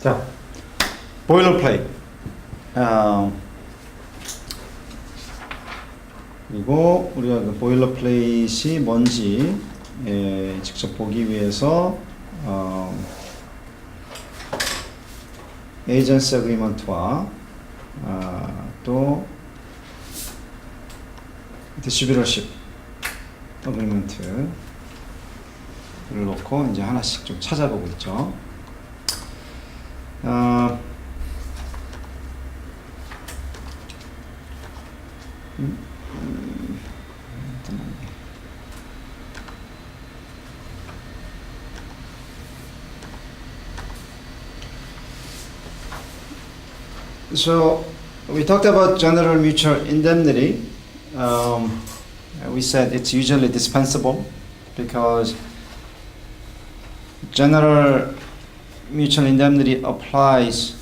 자, boilerplate. 그리고 우리가 그 boilerplate이 뭔지 직접 보기 위해서 agency agreement와 또 distributorship agreement를 놓고 이제 하나씩 좀 찾아보고 있죠. So we talked about general mutual indemnity. We said it's usually dispensable because general mutual indemnity applies.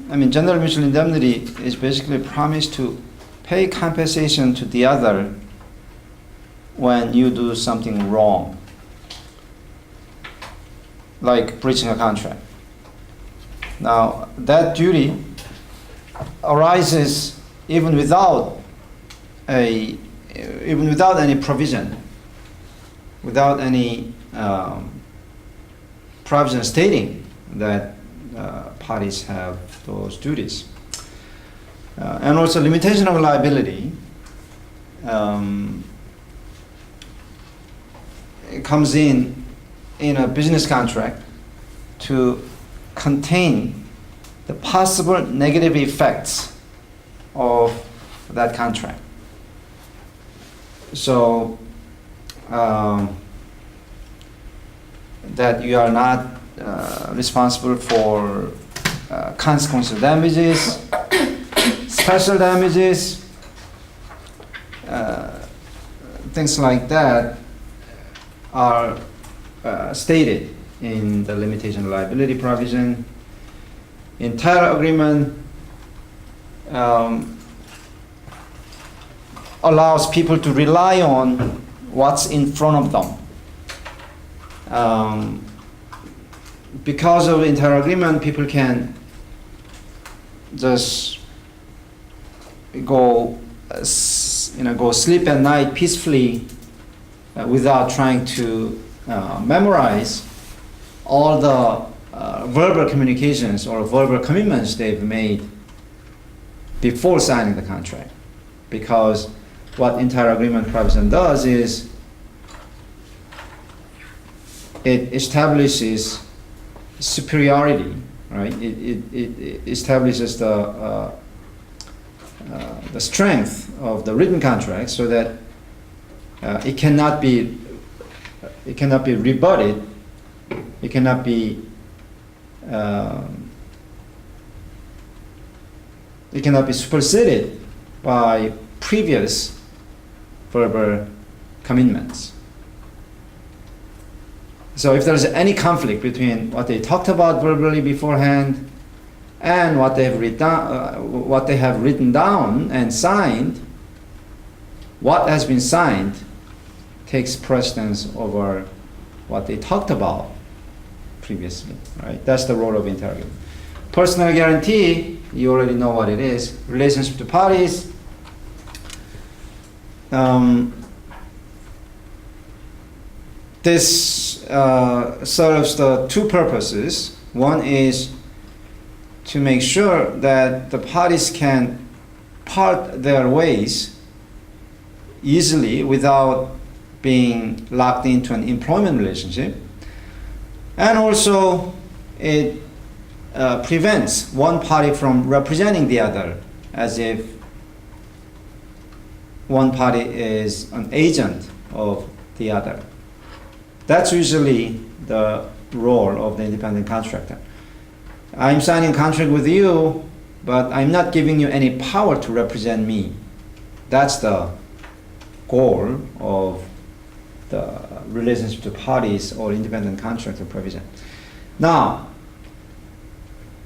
General mutual indemnity is basically a promise to pay compensation to the other when you do something wrong, like breaching a contract. Now, that duty arises even without any provision, without any provision stating that parties have those duties. And also limitation of liability it comes in a business contract to contain the possible negative effects of that contract. So that you are not responsible for consequential damages, special damages, things like that are stated in the limitation of liability provision. Entire agreement allows people to rely on what's in front of them. Because of the entire agreement, people can just go sleep at night peacefully without trying to memorize all the verbal communications or verbal commitments they've made before signing the contract. Because what entire agreement provision does is it establishes superiority, right? It establishes the strength of the written contract so that it cannot be rebutted, it cannot be superseded by previous verbal commitments. So if there's any conflict between what they talked about verbally beforehand and what they have written down and signed, what has been signed takes precedence over what they talked about previously, right? That's the role of entire agreement. Personal guarantee, you already know what it is. Relationship to parties. This serves the two purposes. One is to make sure that the parties can part their ways easily without being locked into an employment relationship. And also it prevents one party from representing the other as if one party is an agent of the other. That's usually the role of the independent contractor. I'm signing a contract with you, but I'm not giving you any power to represent me. That's the goal of the relationship to parties or independent contractor provision. Now,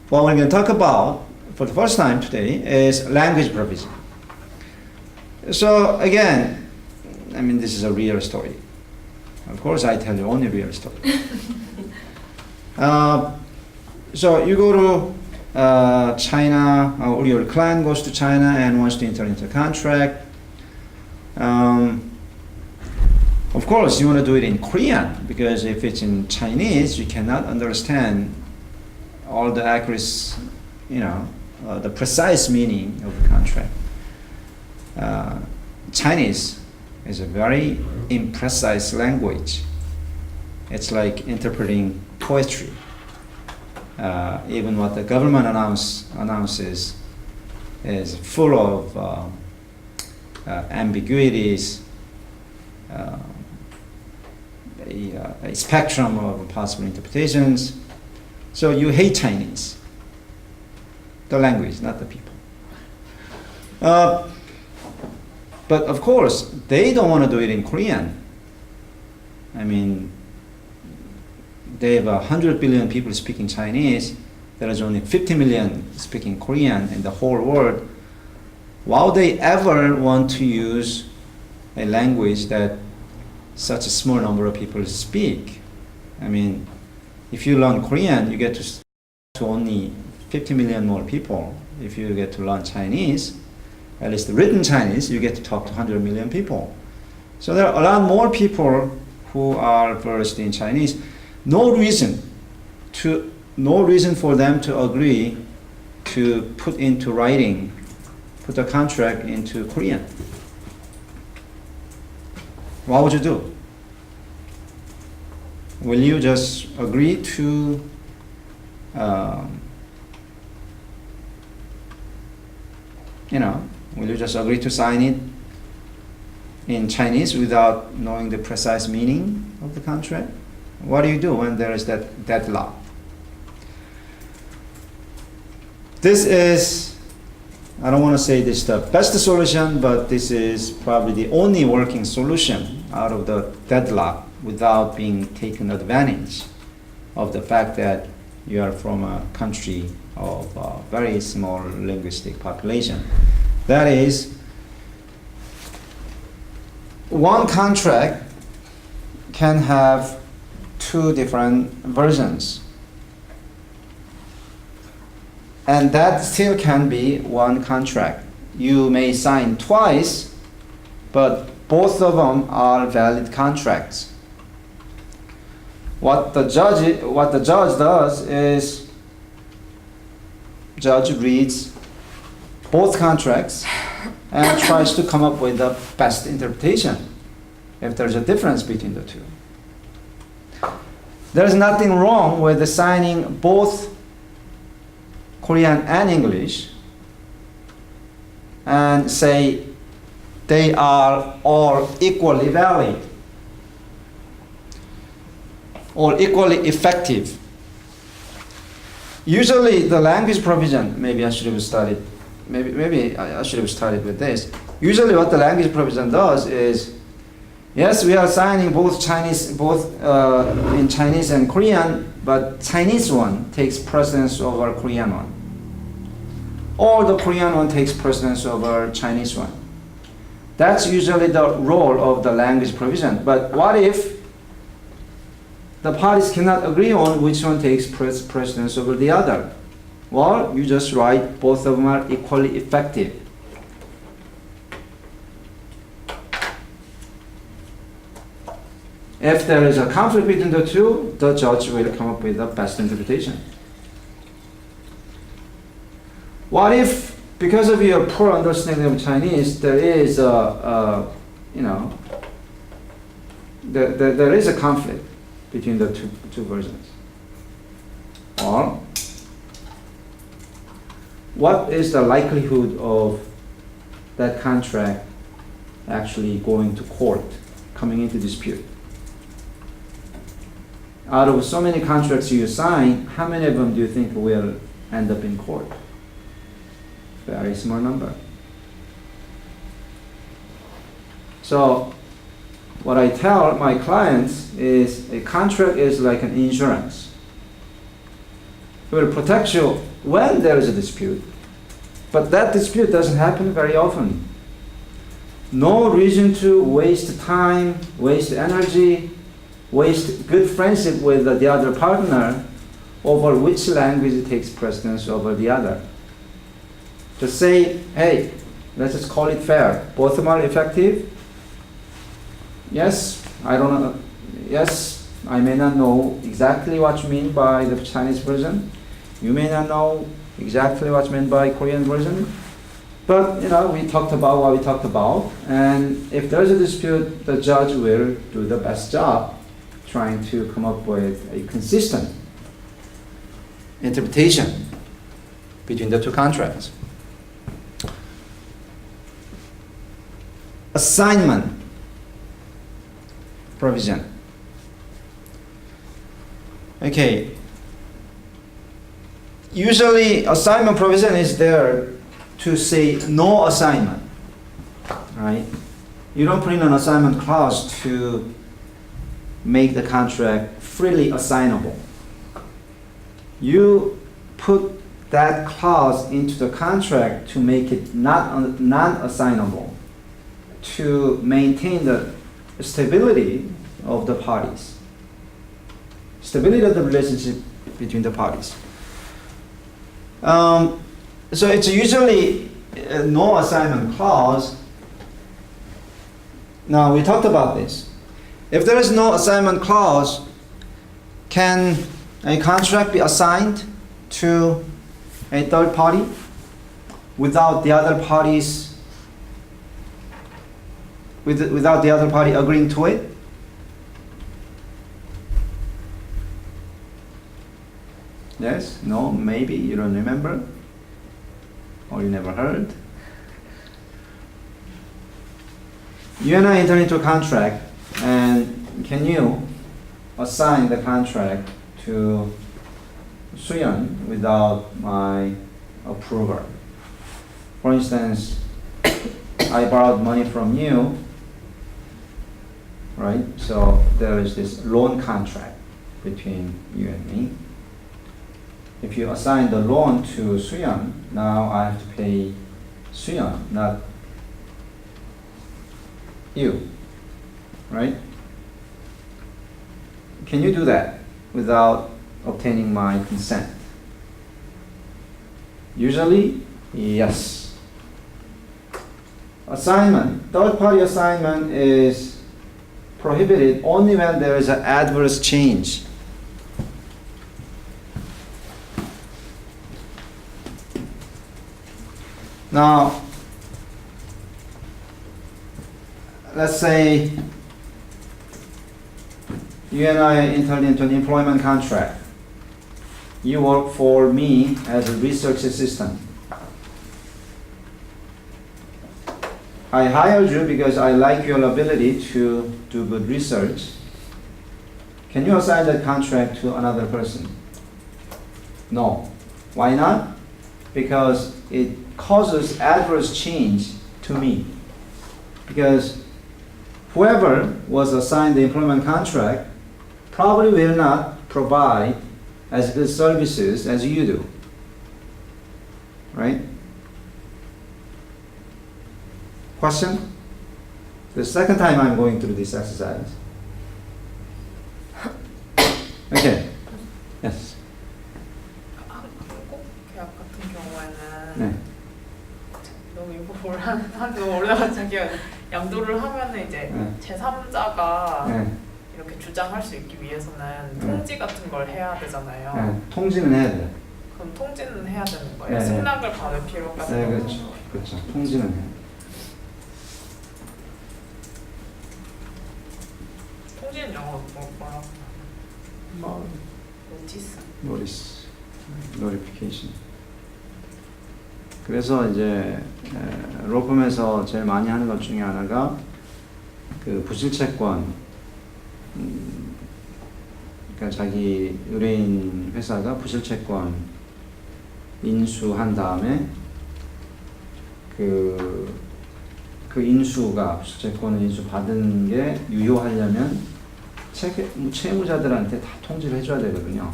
what we're going to talk about for the first time today is language provision. So again, this is a real story. Of course, I tell you only real story. So you go to China, or your client goes to China and wants to enter into a contract. Of course, you want to do it in Korean, because if it's in Chinese, you cannot understand all the accuracy, the precise meaning of the contract. Chinese is a very imprecise language. It's like interpreting poetry. Even what the government announces is full of ambiguities, a spectrum of possible interpretations. So you hate Chinese, the language, not the people. But of course, they don't want to do it in Korean. I mean, they have 100 billion people speaking Chinese. There is only 50 million speaking Korean in the whole world. Why would they ever want to use a language that such a small number of people speak? I mean, if you learn Korean, you get to only 50 million more people. If you get to learn Chinese, at least written Chinese, you get to talk to 100 million people. So there are a lot more people who are versed in Chinese. No reason for them to agree to put into writing, put the contract into Korean. What would you do? Will you just agree to will you just agree to sign it in Chinese without knowing the precise meaning of the contract? What do you do when there is that deadlock? This is, I don't want to say this is the best solution, but this is probably the only working solution out of the deadlock without being taken advantage of the fact that you are from a country of a very small linguistic population. That is, one contract can have two different versions. And that still can be one contract. You may sign twice, but both of them are valid contracts. What the judge does is, judge reads both contracts and tries to come up with the best interpretation if there's a difference between the two. There's nothing wrong with signing both Korean and English and say they are all equally valid or equally effective. Usually the language provision, maybe I should have started with this. Usually what the language provision does is, yes, we are signing both in Chinese and Korean, but Chinese one takes precedence over Korean one. Or the Korean one takes precedence over Chinese one. That's usually the role of the language provision. But what if the parties cannot agree on which one takes precedence over the other? Well, you just write both of them are equally effective. If there is a conflict between the two, the judge will come up with the best interpretation. What if, because of your poor understanding of Chinese, there is there is a conflict between the two versions? Or what is the likelihood of that contract actually going to court, coming into dispute? Out of so many contracts you sign, how many of them do you think will end up in court? Very small number. So what I tell my clients is a contract is like an insurance. It will protect you when there is a dispute, but that dispute doesn't happen very often. No reason to waste time, waste energy, waste good friendship with the other partner over which language takes precedence over the other. Just say, hey, let's just call it fair. Both of them are effective. Yes, I don't know. Yes, I may not know exactly what you mean by the Chinese version. You may not know exactly what you mean by Korean version. But, we talked about what we talked about. And if there's a dispute, the judge will do the best job trying to come up with a consistent interpretation between the two contracts. Assignment provision. Okay. Usually assignment provision is there to say no assignment, right? You don't put in an assignment clause to make the contract freely assignable. You put that clause into the contract to make it non-assignable, to maintain the stability of the parties, stability of the relationship between the parties. So it's usually a no assignment clause. Now we talked about this. If there is no assignment clause, can a contract be assigned to a third party without the other parties without the other party agreeing to it? Yes? No? Maybe? You don't remember? Or you never heard? You and I enter into a contract, and can you assign the contract to Suyeon without my approval? For instance, I borrowed money from you, right? So there is this loan contract between you and me. If you assign the loan to Suyeon, now I have to pay Suyeon, not you, right? Can you do that without obtaining my consent? Usually, yes. Assignment, third-party assignment is prohibited only when there is an adverse change. Now, let's say you and I entered into an employment contract. You work for me as a research assistant. I hired you because I like your ability to do good research. Can you assign that contract to another person? No. Why not? Because it causes adverse change to me. Because whoever was assigned the employment contract probably will not provide as good services as you do. Right? Question? The second time I'm going through this exercise. Okay. Yes. 한국 계약 같은 경우에는 네. 너무 이거 한지 오래돼서 자기가 양도를 하면은 이제 네. 제3자가 네. 이렇게 주장할 수 있기 위해서는 네. 통지 같은 걸 해야 되잖아요. 네. 통지는 해야 돼. 그럼 통지는 해야 되는 거예요? 네. 승낙을 받을 필요가 네, 있는 그렇죠. 그렇죠. 통지는 해. 통지는 영어로 뭐라고 뭐, 노티스? 노리스, 노티피케이션. 그래서 이제 로펌에서 제일 많이 하는 것 중에 하나가 그 부실채권, 그러니까 자기 의뢰인 회사가 부실채권 인수한 다음에 그 인수가 부실채권을 인수받은 게 유효하려면 채무자들한테 다 통지를 해줘야 되거든요.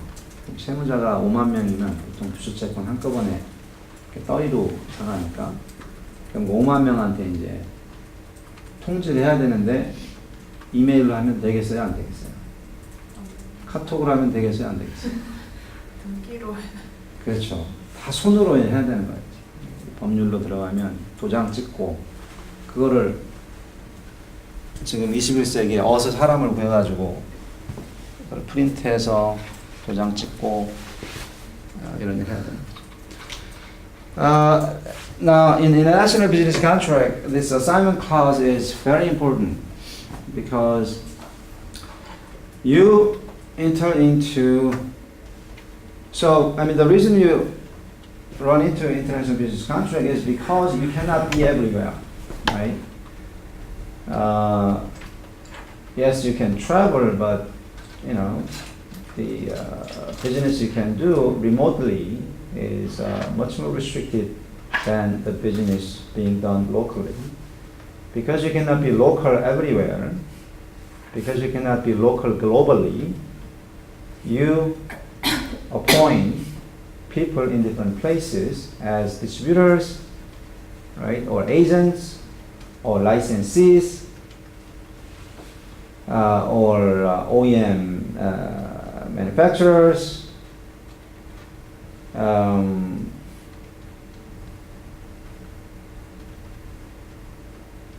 채무자가 5만 명이면 보통 부실채권 한꺼번에 떠리로 나가니까 그럼 5만 명한테 이제 통지를 해야 되는데 이메일로 하면 되겠어요? 안 되겠어요? 카톡으로 하면 되겠어요? 안 되겠어요? 등기로 그렇죠. 다 손으로 해야 되는 거예요. 법률로 들어가면 도장 찍고 그거를 지금 21세기에 어서 사람을 구해가지고 그걸 프린트해서 도장 찍고 이런 일 해야 돼요. Now, in international business contract, this assignment clause is very important because you enter into. So, I mean, the reason you run into international business contract is because you cannot be everywhere, right? Yes, you can travel, but you know, the business you can do remotely is much more restricted than the business being done locally. Because you cannot be local everywhere, because you cannot be local globally, you appoint people in different places as distributors, right, or agents, or licensees, or OEM manufacturers.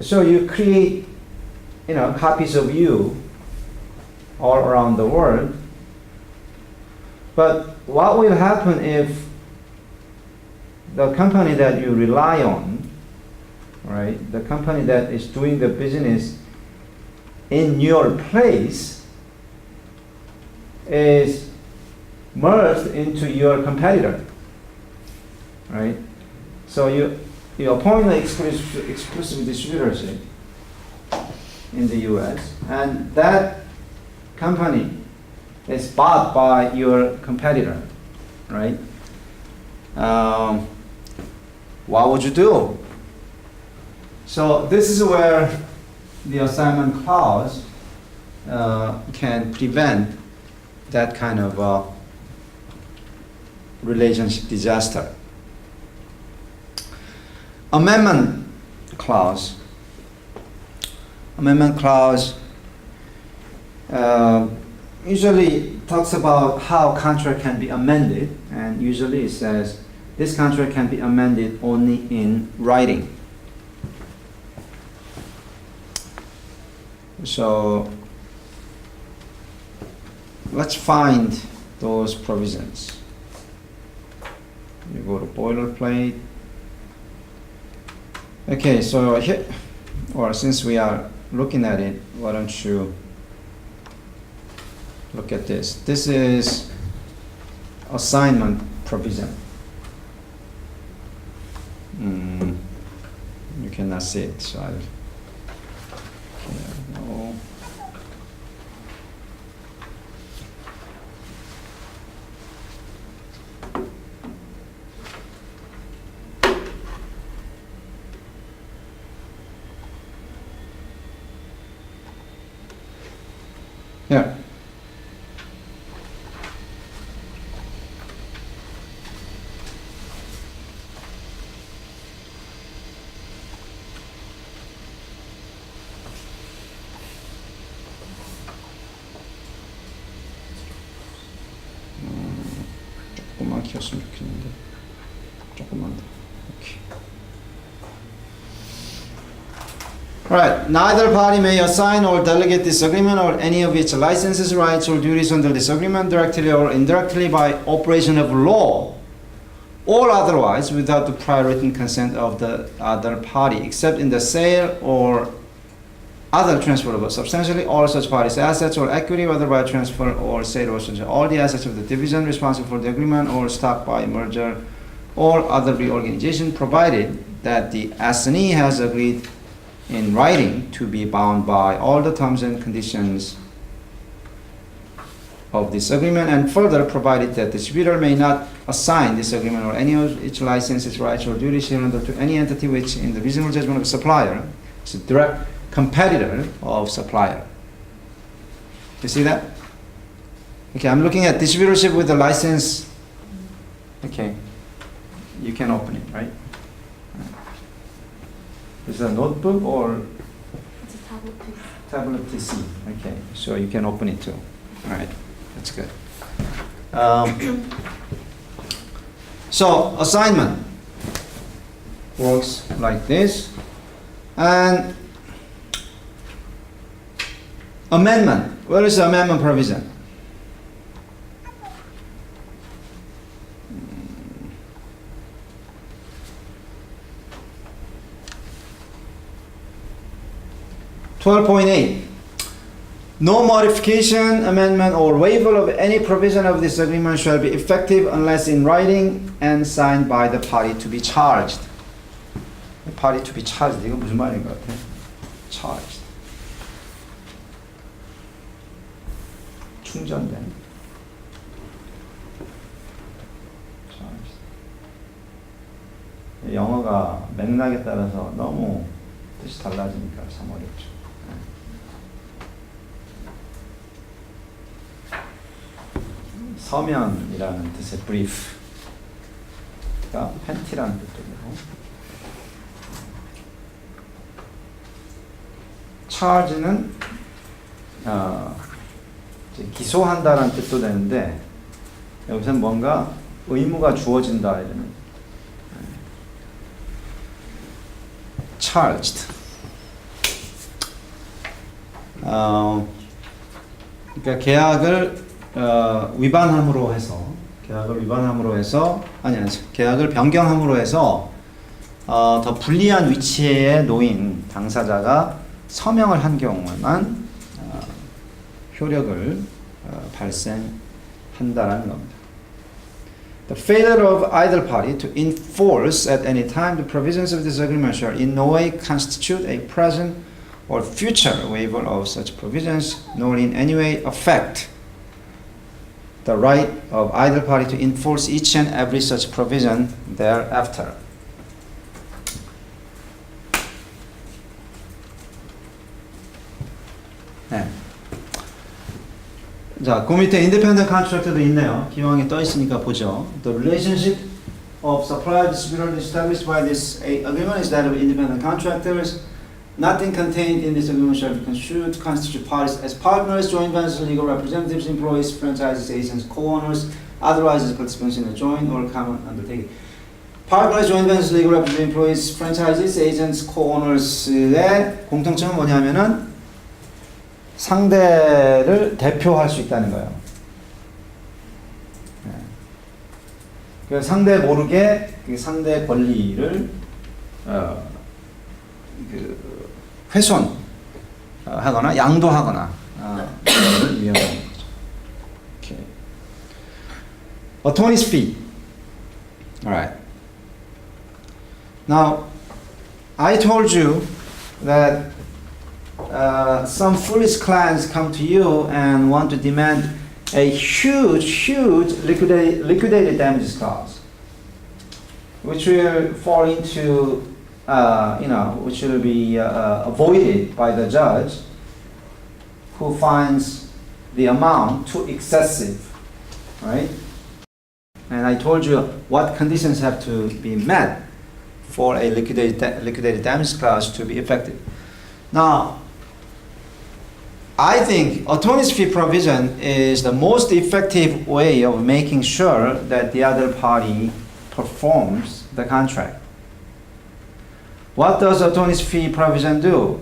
So you create, you know, copies of you all around the world. But what will happen if the company that you rely on, right, the company that is doing the business in your place is merged into your competitor, right? So you appoint an exclusive distributorship in the US, and that company is bought by your competitor, right? What would you do? So this is where the assignment clause can prevent that kind of relationship disaster. Amendment clause. Amendment clause usually talks about how contract can be amended, and usually it says this contract can be amended only in writing. So let's find those provisions. You go to boilerplate. Okay, so here, or since we are looking at it, why don't you look at this. This is assignment provision. You cannot see it, so I'll. No. Yeah. 조금만 키웠으면 좋겠는데. 조금만 더. Okay. Alright, neither party may assign or delegate this agreement or any of its licenses, rights, or duties under this agreement directly or indirectly by operation of law or otherwise without the prior written consent of the other party, except in the sale or other transfer of substantially all such parties' assets or equity, whether by transfer or sale or substantially all the assets of the division responsible for the agreement or stock by merger or other reorganization, provided that the assignee has agreed in writing to be bound by all the terms and conditions of this agreement, and further provided that the distributor may not assign this agreement or any of its licenses, rights, or duties hereunder to any entity which, in the reasonable judgment of a supplier, is a direct competitor of supplier. You see that? Okay, I'm looking at distributorship with the license. Okay, you can open it, right? Is it a notebook or it's a tablet piece. tablet PC? Okay, so you can open it too. All right, that's good. So assignment works like this, and amendment. Where is the amendment provision? $12.8. No modification, amendment, or waiver of any provision of this agreement shall be effective unless in writing and signed by the party to be charged. party to be charged. 이거 무슨 말인 것 같아? charged. 충전된. charged. 영어가 맥락에 따라서 너무 뜻이 달라지니까 참 어렵죠. 서면이라는 뜻의 brief가 팬티라는 뜻도 되고, charge는 기소한다라는 뜻도 되는데, 여기서는 뭔가 의무가 주어진다 이러는. charged. 그러니까 계약을 위반함으로 해서, 계약을 변경함으로 해서 더 불리한 위치에 놓인 당사자가 서명을 한 경우에만 효력을 발생한다라는 겁니다. The failure of either party to enforce at any time the provisions of this agreement shall in no way constitute a present or future waiver of such provisions, nor in any way affect the right of either party to enforce each and every such provision thereafter. 네. 자, 그 밑에 independent contract도 있네요. 기왕에 떠 있으니까 보죠. The relationship of supplier distributor established by this agreement is that of independent contractors. Nothing contained in this agreement shall be construed to constitute parties as partners, joint ventures, legal representatives, employees, franchises, agents, co-owners, otherwise as participants in a joint or common undertaking. partners, joint ventures, legal representatives, employees, franchises, agents, co-owners의 공통점은 뭐냐면은 상대를 대표할 수 있다는 거예요. 네. 그 상대 모르게 그 상대 권리를 훼손하거나 양도하거나 위험한 거죠. Okay. Attorney's fee. All right. Now, I told you that some foolish clients come to you and want to demand a huge liquidated damages clause, which will fall into, which will be avoided by the judge who finds the amount too excessive, right? And I told you what conditions have to be met for a liquidated damages clause to be effective. Now, I think attorney's fee provision is the most effective way of making sure that the other party performs the contract. What does attorney's fee provision do?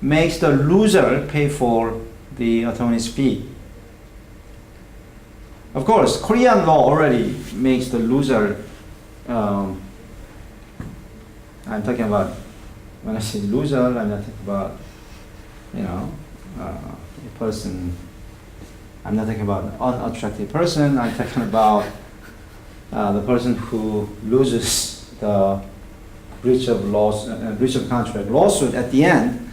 Makes the loser pay for the attorney's fee. Of course, Korean law already makes the loser, I'm talking about, when I say loser, I'm not talking about, a person, I'm not talking about an unattractive person, I'm talking about the person who loses the breach of contract lawsuit at the end.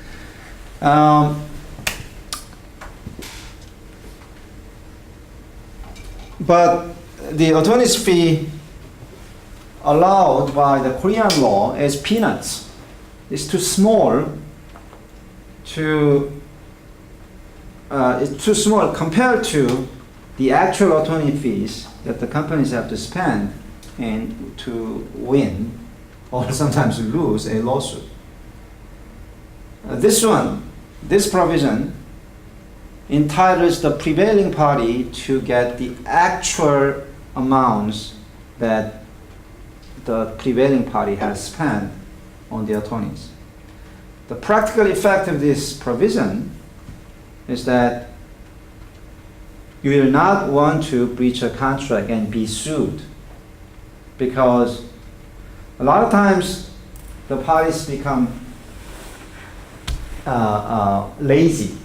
But the attorney's fee allowed by the Korean law is peanuts. It's too small compared to the actual attorney fees that the companies have to spend and to win or sometimes lose a lawsuit. This provision entitles the prevailing party to get the actual amounts that the prevailing party has spent on the attorneys. The practical effect of this provision is that you will not want to breach a contract and be sued, because a lot of times the parties become lazy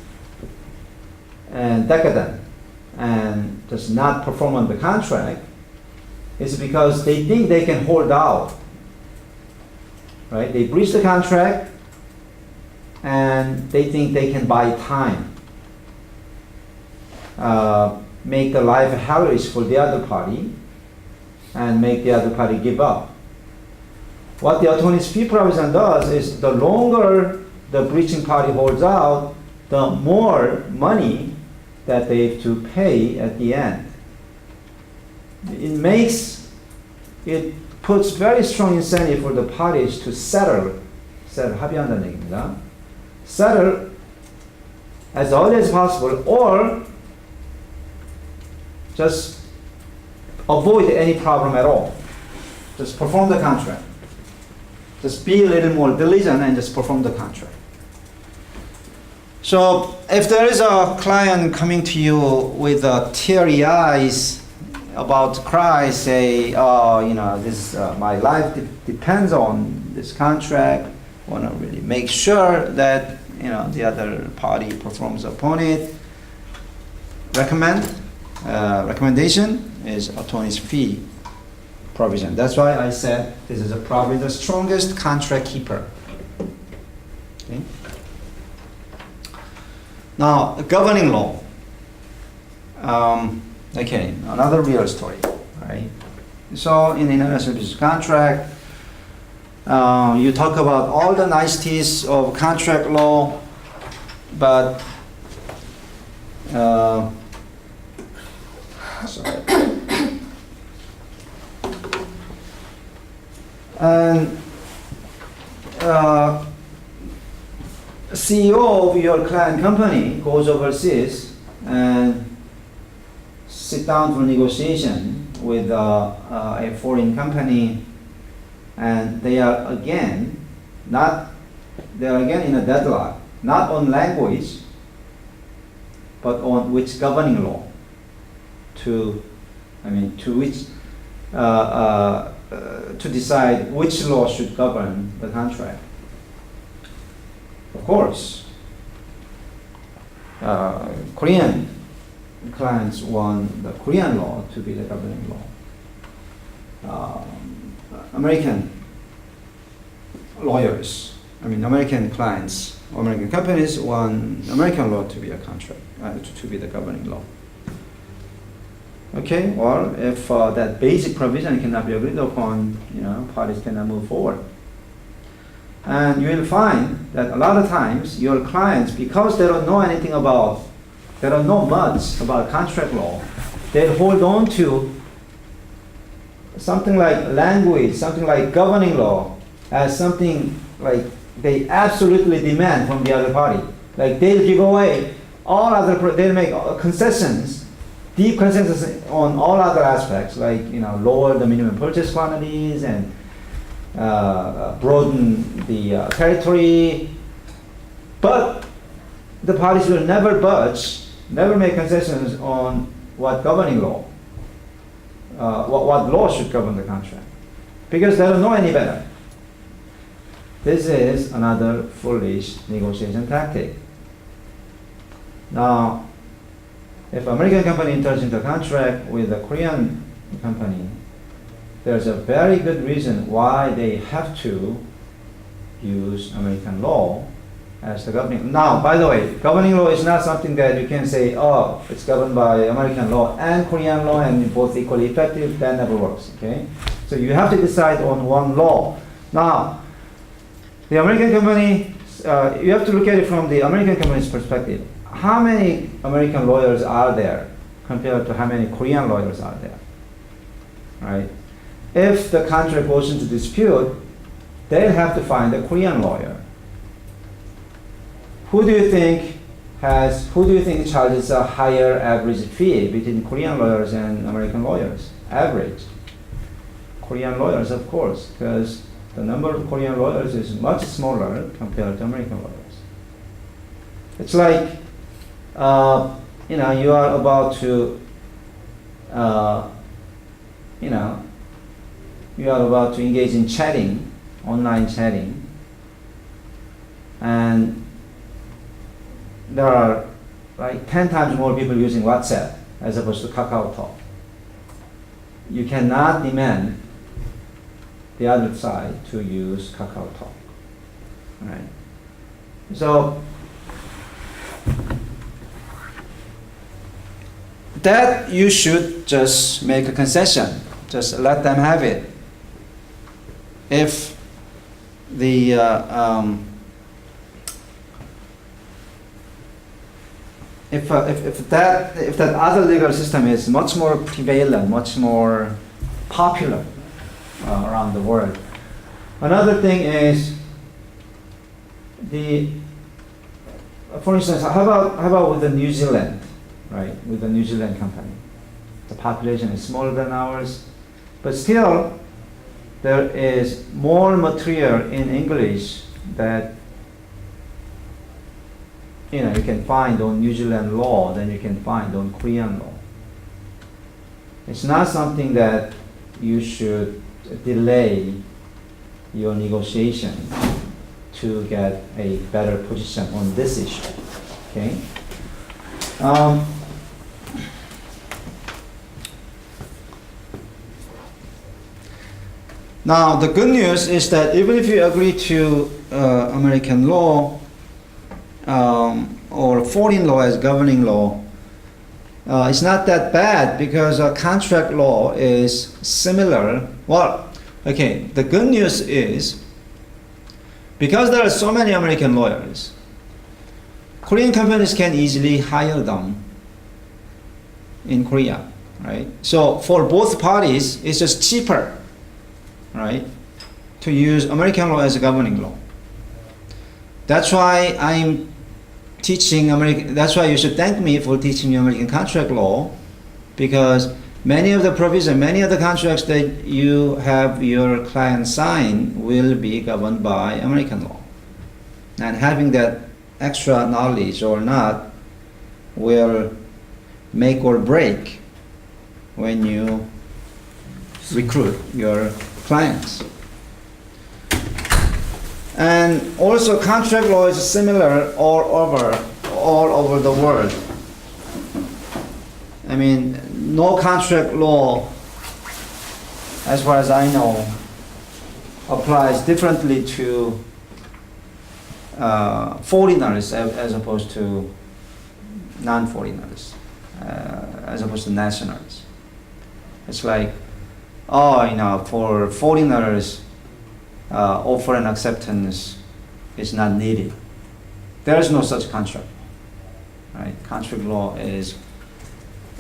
and decadent and does not perform on the contract. Is because they think they can hold out, right? They breach the contract and they think they can buy time, make the life hellish for the other party, and make the other party give up. What the attorney's fee provision does is the longer the breaching party holds out, the more money that they have to pay at the end. It puts very strong incentive for the parties to settle 합의한다는 얘기입니다. Settle as early as possible, or just avoid any problem at all. Just perform the contract. Just be a little more diligent and just perform the contract. So if there is a client coming to you with teary eyes about to cry, say, oh, this my life depends on this contract, want to really make sure that the other party performs upon it, recommendation is attorney's fee provision. That's why I said this is probably the strongest contract keeper. Okay? Now, governing law. Okay, another real story, right? So in the international business contract, you talk about all the niceties of contract law, but sorry. And CEO of your client company goes overseas and sit down for negotiation with a foreign company, and they are again in a deadlock, not on language, but on which governing law to decide which law should govern the contract. Of course, Korean clients want the Korean law to be the governing law. American clients, American companies want American law to be a contract, to be the governing law. Okay, well, if that basic provision cannot be agreed upon, parties cannot move forward. And you will find that a lot of times your clients, because they don't know anything about, they don't know much about contract law, they hold on to something like language, something like governing law, as something like they absolutely demand from the other party. Like they'll give away they'll make concessions, deep concessions on all other aspects, like lower the minimum purchase quantities and broaden the territory, but the parties will never budge, never make concessions on what governing law, what law should govern the contract, because they don't know any better. This is another foolish negotiation tactic. Now, if an American company enters into a contract with a Korean company, there's a very good reason why they have to use American law as the governing. Now, by the way, governing law is not something that you can say, oh, it's governed by American law and Korean law and both equally effective. That never works, okay? So you have to decide on one law. Now, the American company, you have to look at it from the American company's perspective. How many American lawyers are there compared to how many Korean lawyers are there, right? If the contract goes into dispute, they'll have to find a Korean lawyer. Who do you think charges a higher average fee between Korean lawyers and American lawyers? Average. Korean lawyers, of course, because the number of Korean lawyers is much smaller compared to American lawyers. It's like, you are about to, you are about to engage in chatting, online chatting, and there are like 10 times more people using WhatsApp as opposed to KakaoTalk. You cannot demand the other side to use KakaoTalk, right? So that you should just make a concession, just let them have it. If the if that other legal system is much more prevalent, much more popular around the world. Another thing is for instance, how about with the New Zealand, right? With the New Zealand company, the population is smaller than ours, but still there is more material in English that you can find on New Zealand law than you can find on Korean law. It's not something that you should delay your negotiation to get a better position on this issue. Okay. Now the good news is that even if you agree to American law or foreign law as governing law, it's not that bad because contract law is similar. Well, okay, the good news is because there are so many American lawyers, Korean companies can easily hire them in Korea, right? So for both parties, it's just cheaper, right, to use American law as a governing law. That's why I'm teaching that's why you should thank me for teaching you American contract law, because many of the provisions, many of the contracts that you have your client sign will be governed by American law. And having that extra knowledge or not will make or break when you recruit your clients. And also contract law is similar all over the world. I mean, no contract law, as far as I know, applies differently to foreigners as opposed to non-foreigners, as opposed to nationals. It's like, for foreigners, offer and acceptance is not needed. There is no such contract, right? Contract law is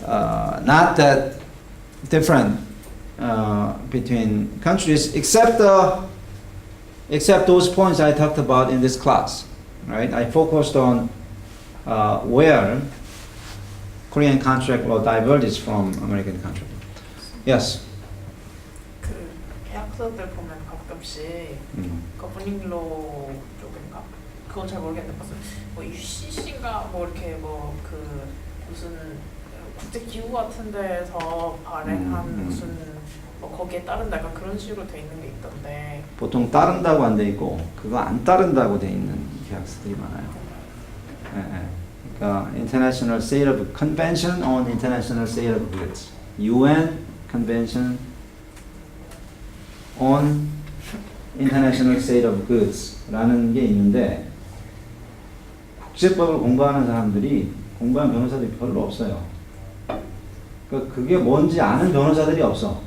not that different between countries, except those points I talked about in this class, right? I focused on where Korean contract law diverges from American contract law. Yes. 그 계약서들 보면 가끔씩 거버닝로 쪽인가? 그건 잘 모르겠는데 뭐 UCC인가 뭐 이렇게 뭐 그 무슨 국제 기구 같은 데서 발행한 무슨 뭐 거기에 따른다 약간 그런 식으로 돼 있는 게 있던데. 보통 따른다고 안 돼 있고 그거 안 따른다고 돼 있는 계약서들이 많아요. 네. 그러니까 International Sale of Convention on International Sale of Goods, UN Convention on International Sale of Goods라는 게 있는데 국제법을 공부하는 사람들이 공부한 변호사들이 별로 없어요. 그게 뭔지 아는 변호사들이 없어.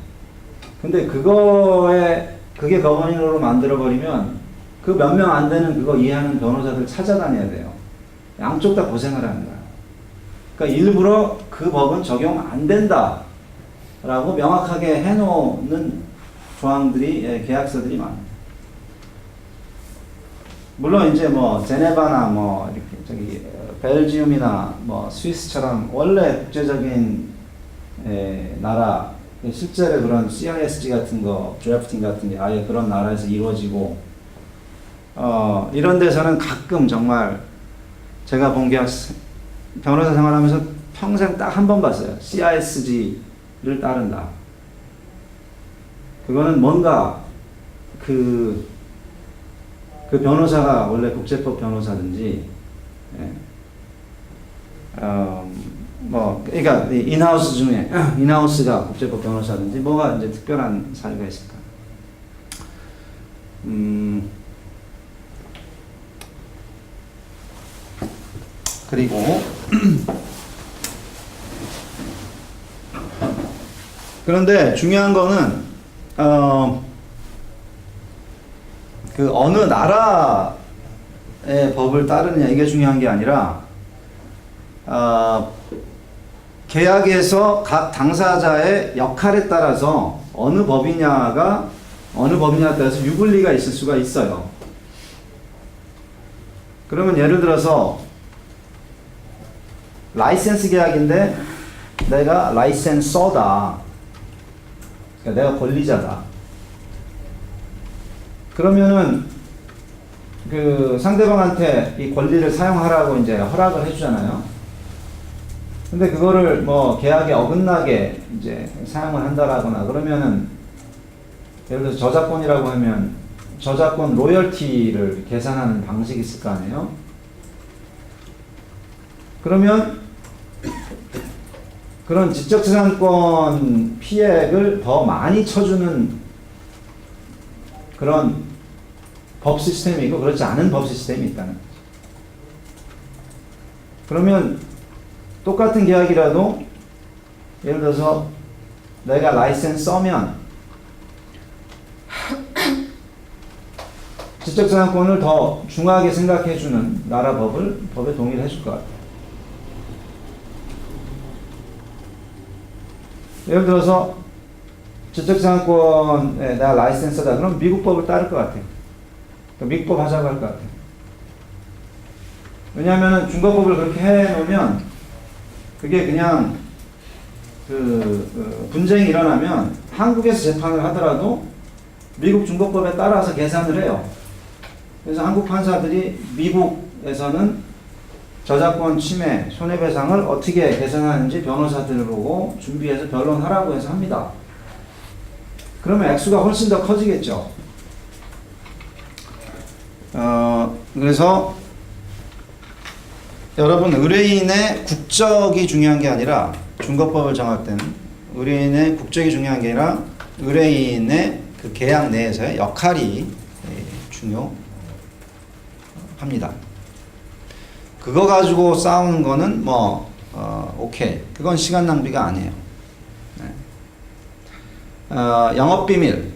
근데 그게 거버닝으로 만들어버리면 그 몇 명 안 되는 그거 이해하는 변호사들 찾아다녀야 돼요. 양쪽 다 고생을 하는 거야. 그러니까 일부러 그 법은 적용 안 된다 라고 명확하게 해놓는 조항들이, 계약서들이 많아요. 물론 이제 뭐 제네바나 뭐 이렇게 벨지움이나 뭐 스위스처럼 원래 국제적인 나라 실제로 그런 CISG 같은 거, 드래프팅 같은 게 아예 그런 나라에서 이루어지고, 이런 데서는 가끔 정말 제가 본 게 변호사 생활하면서 평생 딱 한 번 봤어요. CISG를 따른다. 그거는 뭔가 그 변호사가 원래 국제법 변호사든지, 예. 그러니까 인하우스 중에 인하우스가 국제법 변호사든지 뭐가 이제 특별한 사유가 있을까? 그리고 그런데 중요한 거는 그 어느 나라의 법을 따르느냐 이게 중요한 게 아니라 계약에서 각 당사자의 역할에 따라서 어느 법이냐에 따라서 유불리가 있을 수가 있어요. 그러면 예를 들어서 라이센스 계약인데 내가 라이센서다. 그러니까 내가 권리자다. 그러면은 그 상대방한테 이 권리를 사용하라고 이제 허락을 해주잖아요. 근데 그거를 뭐 계약에 어긋나게 이제 사용을 한다라거나 그러면은 예를 들어서 저작권이라고 하면 저작권 로열티를 계산하는 방식이 있을 거 아니에요? 그러면 그런 지적재산권 피해액을 더 많이 쳐주는 그런 법 시스템이 있고 그렇지 않은 법 시스템이 있다는 거죠. 그러면 똑같은 계약이라도 예를 들어서 내가 라이센스 써면 지적재산권을 더 중하게 생각해주는 나라 법에 동의를 해줄 것 같아요. 예를 들어서 지적재산권에 내가 라이센스다. 그럼 미국 법을 따를 것 같아요. 미국 법 하자고 할 것 같아요. 왜냐하면 중거법을 그렇게 해놓으면 그게 그냥 분쟁이 일어나면 한국에서 재판을 하더라도 미국 중거법에 따라서 계산을 해요. 그래서 한국 판사들이 미국에서는 저작권 침해, 손해배상을 어떻게 계산하는지 변호사들을 보고 준비해서 변론하라고 해서 합니다. 그러면 액수가 훨씬 더 커지겠죠. 그래서 여러분 의뢰인의 국적이 중요한 게 아니라 중거법을 정할 때는 의뢰인의 국적이 중요한 게 아니라 의뢰인의 그 계약 내에서의 역할이 중요합니다. 그거 가지고 싸우는 거는 오케이. 그건 시간 낭비가 아니에요. 네. 영업비밀.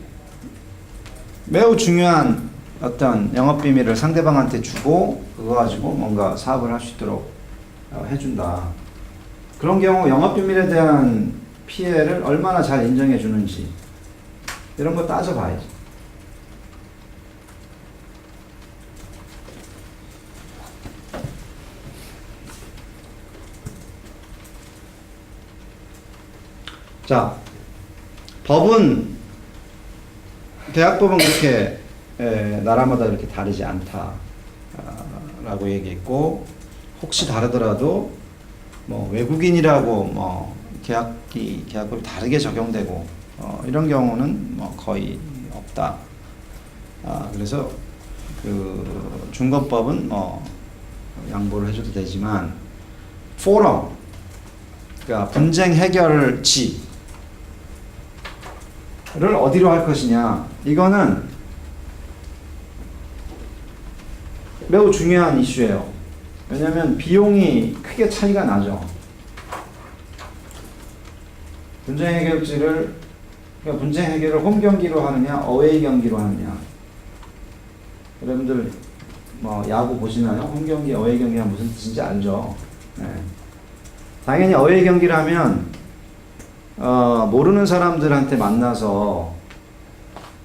매우 중요한 어떤 영업비밀을 상대방한테 주고 그거 가지고 뭔가 사업을 할 수 있도록 해준다. 그런 경우 영업비밀에 대한 피해를 얼마나 잘 인정해 주는지 이런 거 따져봐야지. 자, 대학법은 그렇게 나라마다 이렇게 다르지 않다 라고 얘기했고, 혹시 다르더라도 외국인이라고 계약법이 다르게 적용되고 이런 경우는 거의 없다. 그래서 그 중거법은 양보를 해줘도 되지만 포럼, 그러니까 분쟁 해결지를 어디로 할 것이냐, 이거는 매우 중요한 이슈예요. 왜냐하면 비용이 크게 차이가 나죠. 분쟁 해결지를, 그러니까 분쟁 해결을 홈 경기로 하느냐 어웨이 경기로 하느냐. 여러분들 야구 보시나요? 홈 경기 어웨이 경기가 무슨 뜻인지 알죠? 네. 당연히 어웨이 경기라면 모르는 사람들 만나서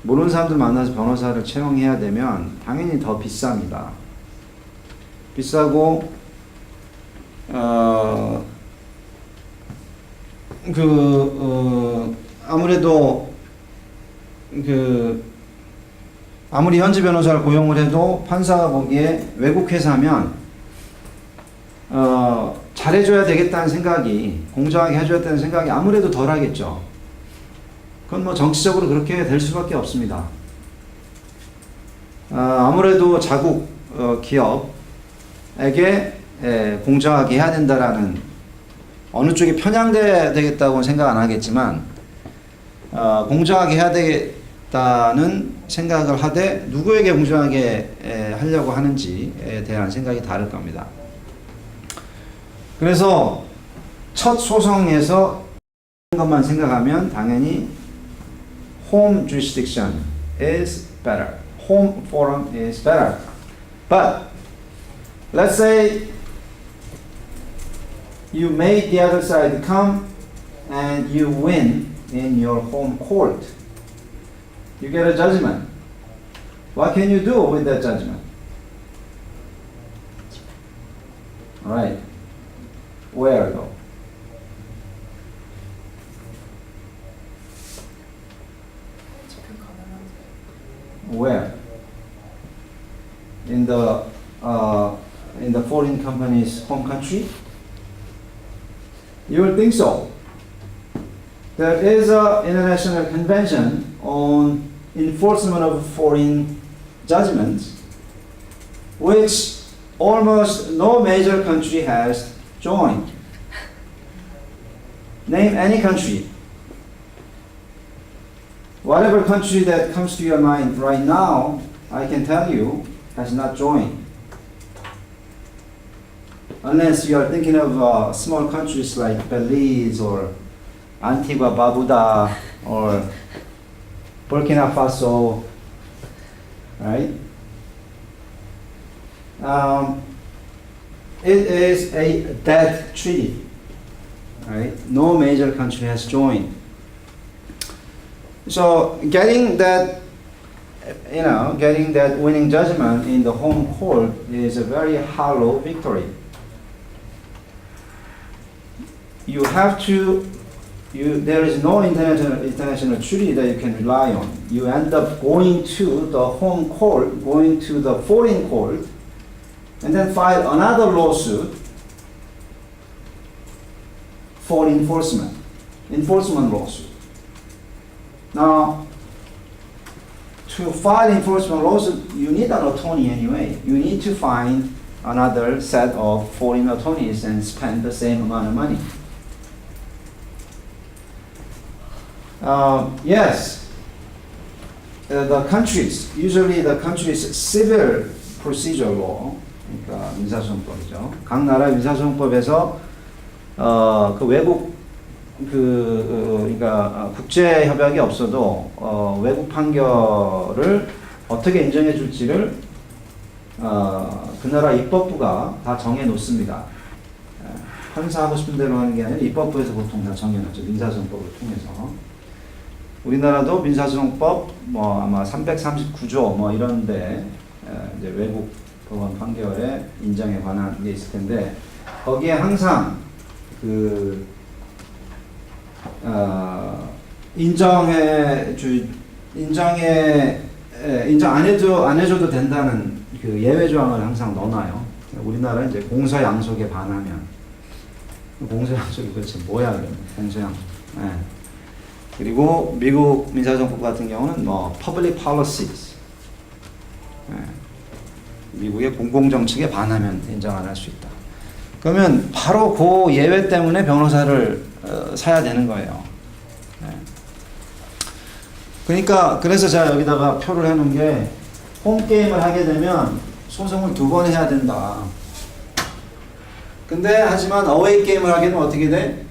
변호사를 채용해야 되면 당연히 더 비쌉니다. 비싸고 아무래도 아무리 현지 변호사를 고용을 해도 판사가 보기에 외국 회사면 잘해줘야 되겠다는 생각이, 공정하게 해줘야 되는 생각이 아무래도 덜 하겠죠. 그건 뭐 정치적으로 그렇게 될 수밖에 없습니다. 아무래도 자국 기업에게 공정하게 해야 된다라는, 어느 쪽이 편향돼야 되겠다고는 생각 안 하겠지만 공정하게 해야 되겠다는 생각을 하되 누구에게 공정하게 하려고 하는지에 대한 생각이 다를 겁니다. 그래서 첫 소송에서 것만 생각하면 당연히 home jurisdiction is better. Home forum is better. But let's say you made the other side come and you win in your home court. You get a judgment. What can you do with that judgment? All right. Where though? 집행 가능한데. Where? In the foreign company's home country? You would think so. There is an international convention on enforcement of foreign judgments, which almost no major country has joined. Name any country. Whatever country that comes to your mind right now, I can tell you, has not joined. Unless you are thinking of small countries like Belize or Antigua Barbuda or Burkina Faso, right? It is a dead treaty, right? No major country has joined. So getting that winning judgment in the home court is a very hollow victory. You have to, there is no international treaty that you can rely on. You end up going to the home court, going to the foreign court, and then file another lawsuit for enforcement lawsuit. Now, to file enforcement lawsuit, you need an attorney anyway. You need to find another set of foreign attorneys and spend the same amount of money. Yes, the countries, usually the country's civil procedure law, 그러니까 민사소송법이죠. 각 나라 민사소송법에서 그 외국 그러니까 국제 협약이 없어도 외국 판결을 어떻게 인정해 줄지를 그 나라 입법부가 다 정해 놓습니다. 판사하고 싶은 대로 하는 게 아니라 입법부에서 보통 다 정해 놓죠. 민사소송법을 통해서. 우리나라도 민사소송법 뭐 아마 339조 뭐 이런데 이제 외국 법원 판결의 인정에 관한 게 있을 텐데 거기에 항상 인정 안 해줘도 된다는 그 예외 조항을 항상 넣어놔요. 우리나라 이제 공서양속에 반하면 공서양속이 도대체 뭐야 그러면 공서양속. 네. 그리고 미국 민사소송법 같은 경우는 뭐 public policies. 네. 미국의 공공정책에 반하면 인정 안 할 수 있다. 그러면 바로 그 예외 때문에 변호사를 사야 되는 거예요. 네. 그러니까 그래서 제가 여기다가 표를 해놓은 게 홈게임을 하게 되면 소송을 2번 해야 된다. 근데 하지만 어웨이 게임을 하게 되면 어떻게 돼?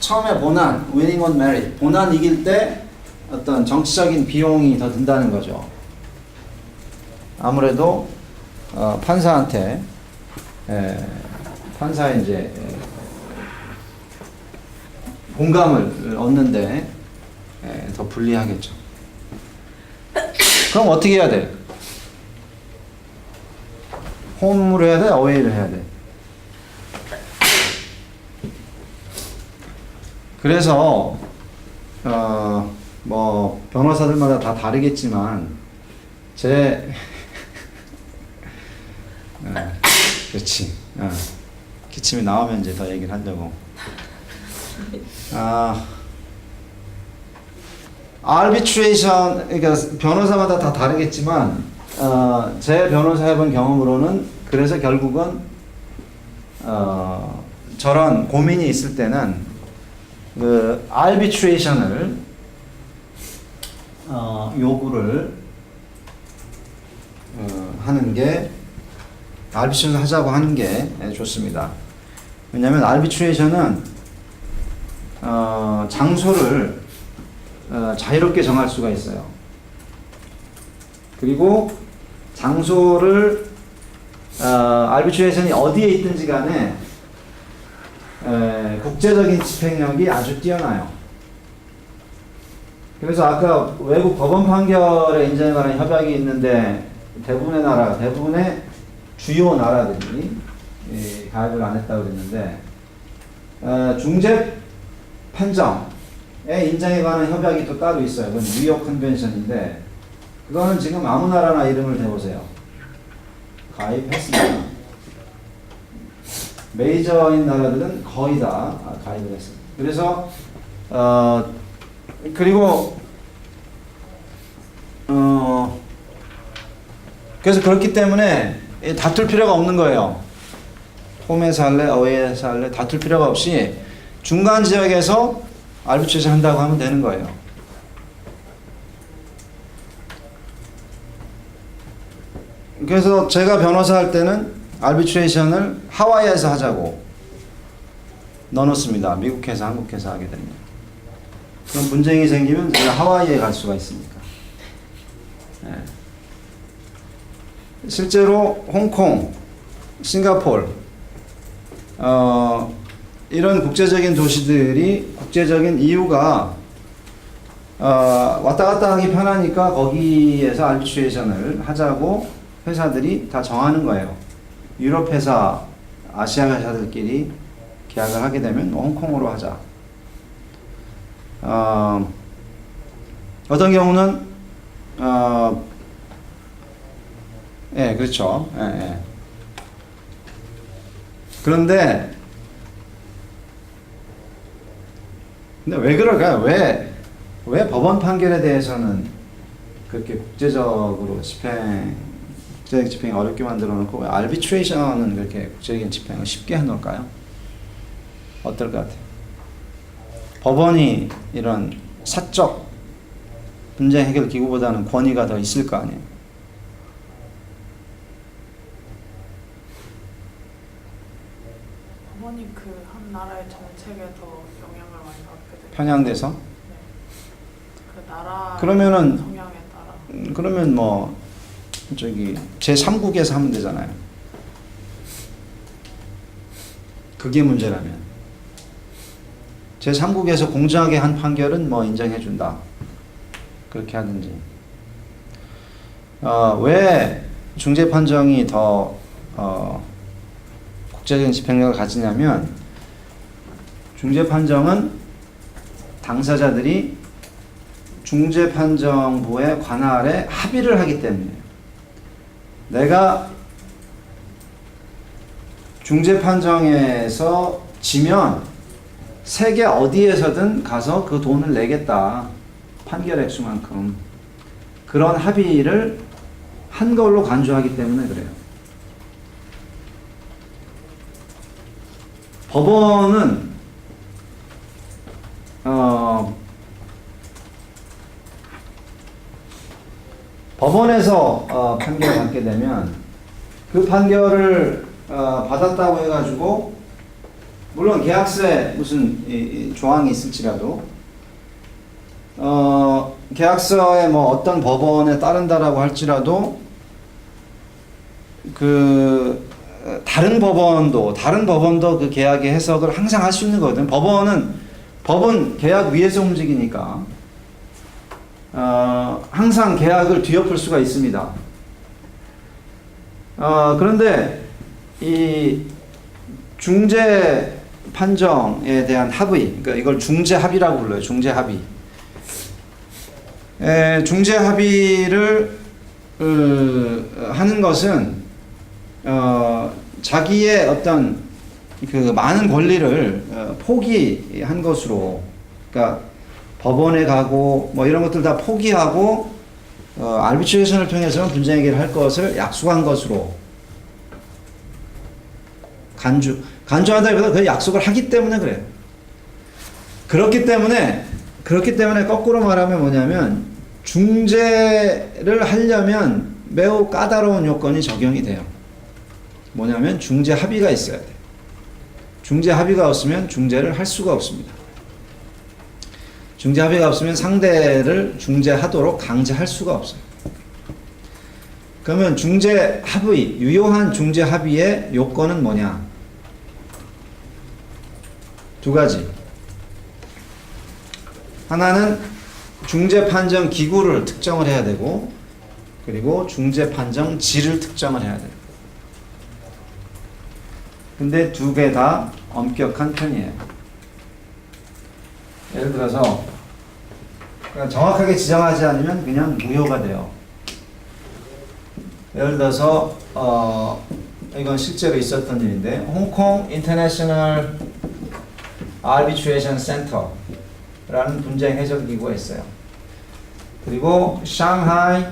처음에 본안, winning on merit, 본안 이길 때 어떤 정치적인 비용이 더 든다는 거죠. 아무래도 판사한테 판사의 이제 공감을 얻는데 더 불리하겠죠. 그럼 어떻게 해야 돼? 홈으로 해야 돼? 어웨이를 해야 돼? 그래서 뭐 변호사들마다 다 다르겠지만 제 그렇지. 기침이 나오면 이제 더 얘기를 하려고. arbitration, 그러니까 변호사마다 다 다르겠지만 제 변호사 해본 경험으로는 그래서 결국은 저런 고민이 있을 때는 그 arbitration을 요구를 하는 게 arbitration을 하자고 하는 게 좋습니다. 왜냐하면 arbitration은 장소를 자유롭게 정할 수가 있어요. 그리고 장소를 arbitration이 어디에 있든지 간에 국제적인 집행력이 아주 뛰어나요. 그래서 아까 외국 법원 판결에 인정에 관한 협약이 있는데 대부분의 주요 나라들이 가입을 안 했다고 그랬는데 중재 판정에 인정에 관한 협약이 또 따로 있어요. 그건 뉴욕 컨벤션인데 그거는 지금 아무 나라나 이름을 대보세요. 가입했습니다. 메이저인 나라들은 거의 다 가입을 했습니다. 그래서 그리고 그래서 그렇기 때문에 다툴 필요가 없는 거예요. 홈에서 할래, 어웨이에서 할래 다툴 필요가 없이 중간 지역에서 알비트레이션 한다고 하면 되는 거예요. 그래서 제가 변호사 할 때는 알비트레이션을 하와이에서 하자고 넣어놓습니다. 미국에서 한국에서 하게 됩니다. 그럼 분쟁이 생기면 제가 하와이에 갈 수가 있으니까. 네. 실제로 홍콩, 싱가포르 이런 국제적인 도시들이 국제적인 이유가 왔다 갔다 하기 편하니까 거기에서 알비트레이션을 하자고 회사들이 다 정하는 거예요. 유럽 회사, 아시아 회사들끼리 계약을 하게 되면 홍콩으로 하자. 어떤 경우는 예, 그렇죠. 예, 예. 근데 왜 그럴까요? 왜 법원 판결에 대해서는 그렇게 국제적인 집행이 어렵게 만들어 놓고 왜 알비트레이션은 그렇게 국제적인 집행을 쉽게 해 놓을까요? 어떨 것 같아요? 법원이 이런 사적 분쟁 해결 기구보다는 권위가 더 있을 거 아니에요? 법원이 그 한 나라의 정책에 더 영향을 많이 받게 돼요. 편향돼서? 네. 그 나라 그러면은 성향에 따라. 그러면 뭐 저기 제3국에서 하면 되잖아요. 그게 문제라면 제3국에서 공정하게 한 판결은 뭐 인정해준다. 그렇게 하든지. 왜 중재 판정이 더 국제적인 집행력을 가지냐면 중재 판정은 당사자들이 중재 판정부의 관할에 합의를 하기 때문이에요. 내가 중재 판정에서 지면 세계 어디에서든 가서 그 돈을 내겠다. 판결 액수만큼. 그런 합의를 한 걸로 간주하기 때문에 그래요. 법원은 법원에서 판결을 받게 되면 그 판결을 받았다고 해가지고 물론 계약서에 무슨 조항이 있을지라도 계약서에 뭐 어떤 법원에 따른다라고 할지라도 그 다른 법원도 그 계약의 해석을 항상 할 수 있는 거거든. 법은 계약 위에서 움직이니까 항상 계약을 뒤엎을 수가 있습니다. 그런데 이 중재 판정에 대한 합의, 그러니까 이걸 중재 합의라고 불러요. 중재 합의. 중재 합의를 하는 것은 자기의 어떤 그 많은 권리를 포기한 것으로, 그러니까 법원에 가고 뭐 이런 것들 다 포기하고 알비트레이션을 통해서는 분쟁 해결을 할 것을 약속한 것으로 간주한다기보다 그 약속을 하기 때문에 그래요. 그렇기 때문에 거꾸로 말하면 뭐냐면 중재를 하려면 매우 까다로운 요건이 적용이 돼요. 뭐냐면 중재 합의가 있어야 돼. 중재 합의가 없으면 중재를 할 수가 없습니다. 중재 합의가 없으면 상대를 중재하도록 강제할 수가 없어요. 그러면 중재 합의, 유효한 중재 합의의 요건은 뭐냐? 두 가지. 하나는 중재 판정 기구를 특정을 해야 되고, 그리고 중재 판정 질을 특정을 해야 돼요. 근데 두 개 다 엄격한 편이에요. 예를 들어서 정확하게 지정하지 않으면 그냥 무효가 돼요. 예를 들어서 이건 실제로 있었던 일인데, 홍콩 인터내셔널 아비트레이션 센터라는 분쟁 해결 기구가 있어요. 그리고 상하이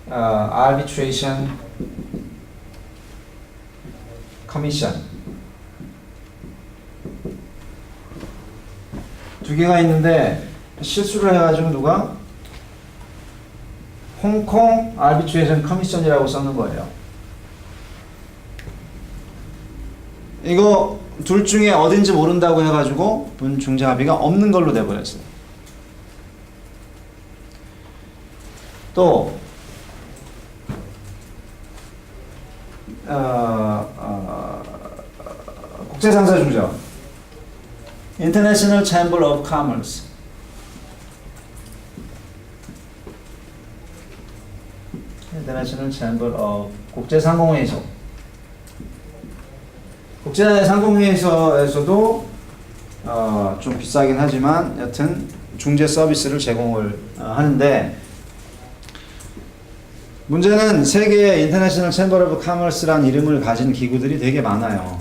아비트레이션 커미션, 두 개가 있는데 실수를 해가지고 누가 홍콩 아비트레이션 커미션이라고 써는 거예요. 이거 둘 중에 어딘지 모른다고 해가지고 분중재 합의가 없는 걸로 돼버렸어요. 또 국제상사중재 International Chamber of Commerce, International Chamber of 국제상공회의소. 국제상공회의소에서도 좀 비싸긴 하지만 여튼 중재 서비스를 제공을 하는데, 문제는 세계의 인터내셔널 챔버 오브 카머스라는 이름을 가진 기구들이 되게 많아요.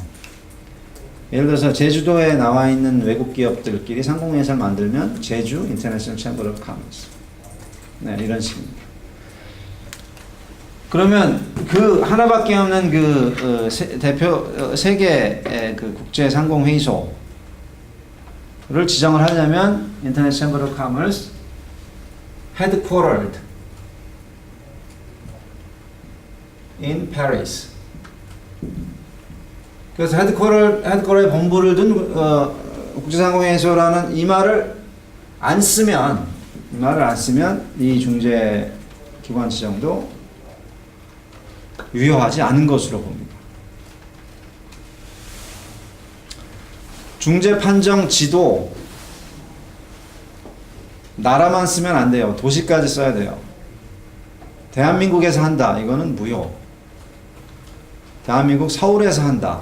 예를 들어서 제주도에 나와 있는 외국 기업들끼리 상공회의소를 만들면 제주 인터내셔널 챔버 오브 카머스, 네, 이런 식입니다. 그러면 그 하나밖에 없는 그 대표 세계 그 국제 상공회의소를 지정을 하려면 인터내셔널 챔버 오브 카머스 headquartered in Paris. 그래서 헤드쿼터의 본부를 둔 국제상공회의소라는 이 말을 안 쓰면 이 중재 기관 지정도 유효하지 않은 것으로 봅니다. 중재 판정 지도 나라만 쓰면 안 돼요. 도시까지 써야 돼요. 대한민국에서 한다. 이거는 무효. 대한민국 서울에서 한다.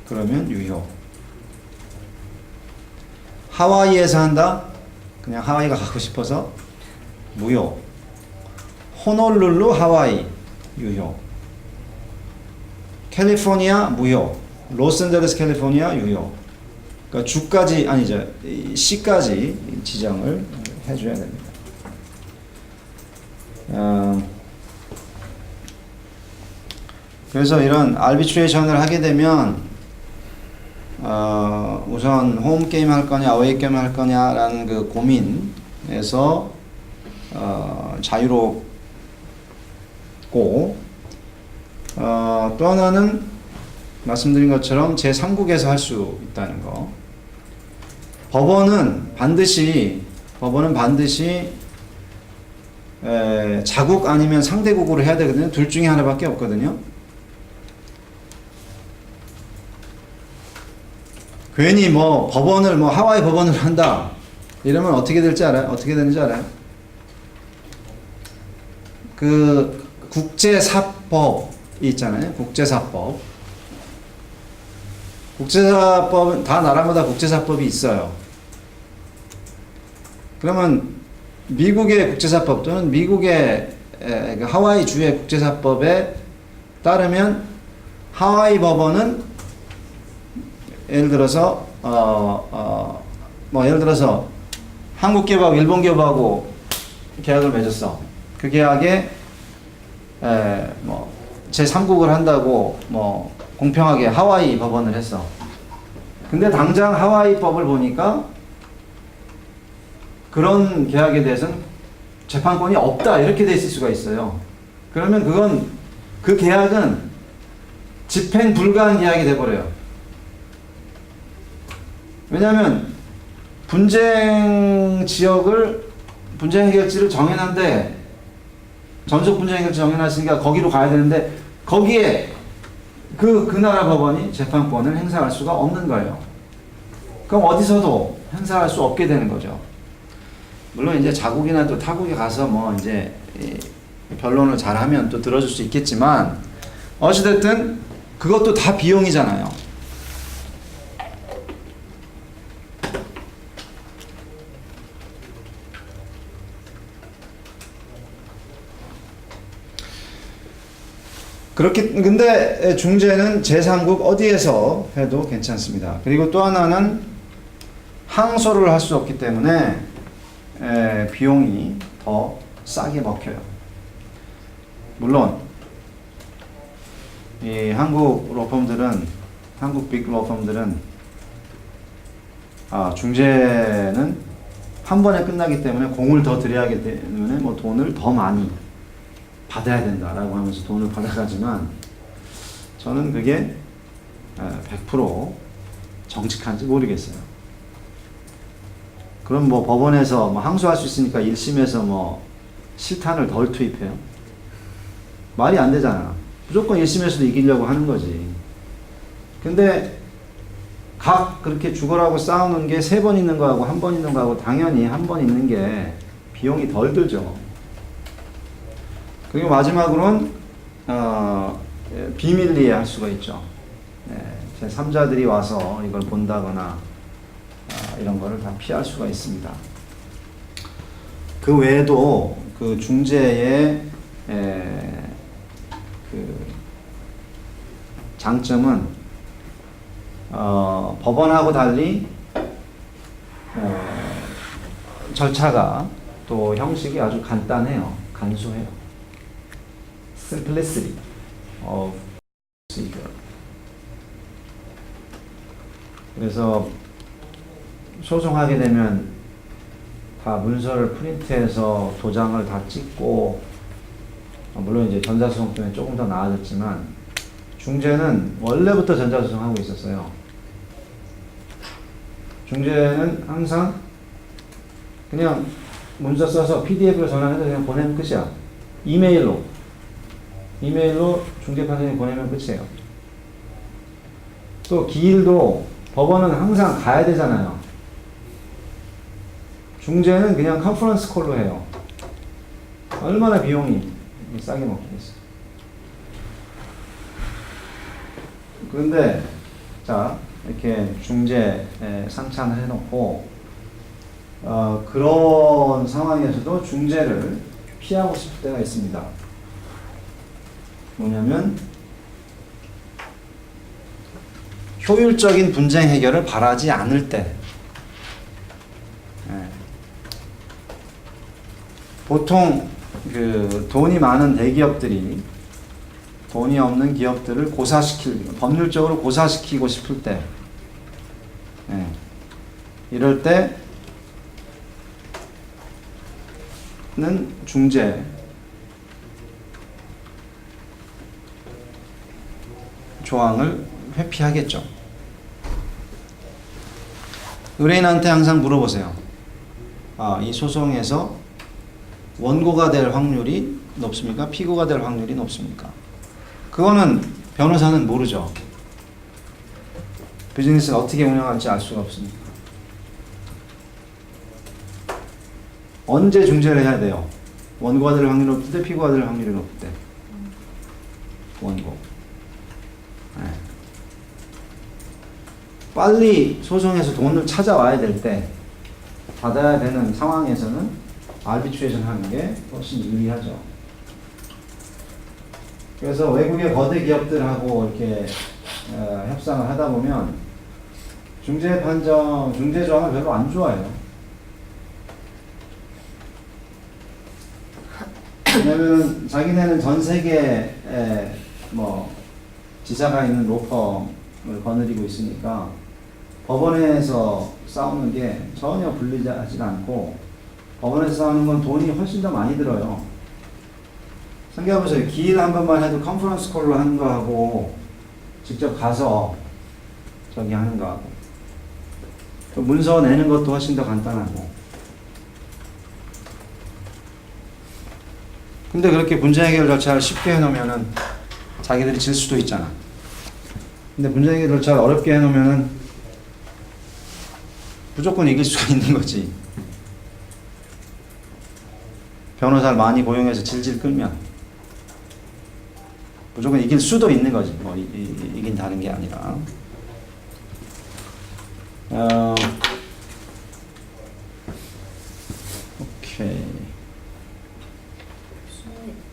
그러면 유효. 하와이에서 한다? 그냥 하와이가 가고 싶어서 무효. 호놀룰루 하와이 유효. 캘리포니아 무효. 로스앤젤레스 캘리포니아 유효. 그러니까 주까지 아니죠. 시까지 지정을 해줘야 됩니다. 그래서 이런 알비트레이션을 하게 되면 우선 홈 게임 할 거냐 어웨이 게임 할 거냐라는 그 고민에서 자유롭고, 또 하나는 말씀드린 것처럼 제3국에서 할 수 있다는 거. 법원은 반드시 자국 아니면 상대국으로 해야 되거든요. 둘 중에 하나밖에 없거든요. 괜히 뭐 법원을 뭐 하와이 법원을 한다 이러면 어떻게 될지 알아요? 어떻게 되는지 알아요? 그 국제사법이 있잖아요. 국제사법. 국제사법은 다 나라마다 국제사법이 있어요. 그러면 미국의 국제사법 또는 미국의 그 하와이 주의 국제사법에 따르면 하와이 법원은 예를 들어서 예를 들어서 한국 기업하고 일본 기업하고 계약을 맺었어. 그 계약에 제3국을 한다고 공평하게 하와이 법원을 했어. 근데 당장 하와이 법을 보니까 그런 계약에 대해서는 재판권이 없다 이렇게 돼 있을 수가 있어요. 그러면 그 계약은 집행 불가한 계약이 돼버려요. 왜냐하면 분쟁 해결지를 정해놨는데 전속 분쟁 해결지 정해놨으니까 거기로 가야 되는데 거기에 그 나라 법원이 재판권을 행사할 수가 없는 거예요. 그럼 어디서도 행사할 수 없게 되는 거죠. 물론 이제 자국이나 또 타국에 가서 이제 변론을 잘하면 또 들어줄 수 있겠지만 어찌됐든 그것도 다 비용이잖아요. 근데 중재는 제3국 어디에서 해도 괜찮습니다. 그리고 또 하나는 항소를 할 수 없기 때문에 비용이 더 싸게 먹혀요. 물론 이 한국 빅 로펌들은 중재는 한 번에 끝나기 때문에 공을 더 들여야 하기 때문에 돈을 더 많이 받아야 된다라고 하면서 돈을 받아가지만 저는 그게 100% 정직한지 모르겠어요. 그럼 법원에서 항소할 수 있으니까 1심에서 실탄을 덜 투입해요? 말이 안 되잖아. 무조건 1심에서도 이기려고 하는 거지. 근데 그렇게 죽어라고 싸우는 게 3번 있는 거하고 1번 있는 거하고 당연히 1번 있는 게 비용이 덜 들죠. 그리고 마지막으로는 비밀리에 할 수가 있죠. 제3자들이 와서 이걸 본다거나 이런 거를 다 피할 수가 있습니다. 그 외에도 그 중재의 그 장점은 법원하고 달리 절차가 또 형식이 아주 간단해요. 간소해요. Simplicity of procedure. 그래서 소송하게 되면 다 문서를 프린트해서 도장을 다 찍고, 물론 이제 전자소송 때문에 조금 더 나아졌지만 중재는 원래부터 전자소송 하고 있었어요. 중재는 항상 그냥 문서 써서 PDF로 전환해서 그냥 보내면 끝이야. 이메일로 중재판사님 보내면 끝이에요. 또 기일도 법원은 항상 가야 되잖아요. 중재는 그냥 컨퍼런스 콜로 해요. 얼마나 비용이 싸게 먹겠어요. 그런데 자 이렇게 중재 상찬을 해놓고 그런 상황에서도 중재를 피하고 싶을 때가 있습니다. 뭐냐면 효율적인 분쟁 해결을 바라지 않을 때, 보통 그 돈이 많은 대기업들이 돈이 없는 기업들을 법률적으로 고사시키고 싶을 때, 이럴 때는 중재 조항을 회피하겠죠. 의뢰인한테 항상 물어보세요. 이 소송에서 원고가 될 확률이 높습니까? 피고가 될 확률이 높습니까? 그거는 변호사는 모르죠. 비즈니스를 어떻게 운영할지 알 수가 없으니까. 언제 중재를 해야 돼요? 원고가 될 확률이 높을 때, 피고가 될 확률이 높을 때. 원고. 빨리 소송에서 돈을 찾아와야 될 때 받아야 되는 상황에서는 아비트레이션 하는 게 훨씬 유리하죠. 그래서 외국의 거대 기업들하고 이렇게 협상을 하다 보면 중재 판정, 중재 조항을 별로 안 좋아해요. 왜냐면 자기네는 전 세계에 뭐 지사가 있는 로펌을 거느리고 있으니까 법원에서 싸우는 게 전혀 불리하지 않고 법원에서 싸우는 건 돈이 훨씬 더 많이 들어요. 생각해보세요. 기일 한 번만 해도 컨퍼런스 콜로 하는 거하고 직접 가서 저기 하는 거하고 또 문서 내는 것도 훨씬 더 간단하고. 근데 그렇게 분쟁 해결 절차를 쉽게 해놓으면은 자기들이 질 수도 있잖아. 근데 분쟁 해결 절차를 어렵게 해놓으면은 무조건 이길 수가 있는 거지. 변호사를 많이 고용해서 질질 끌면 무조건 이길 수도 있는 거지. 뭐 이긴다는 게 아니라. 오케이.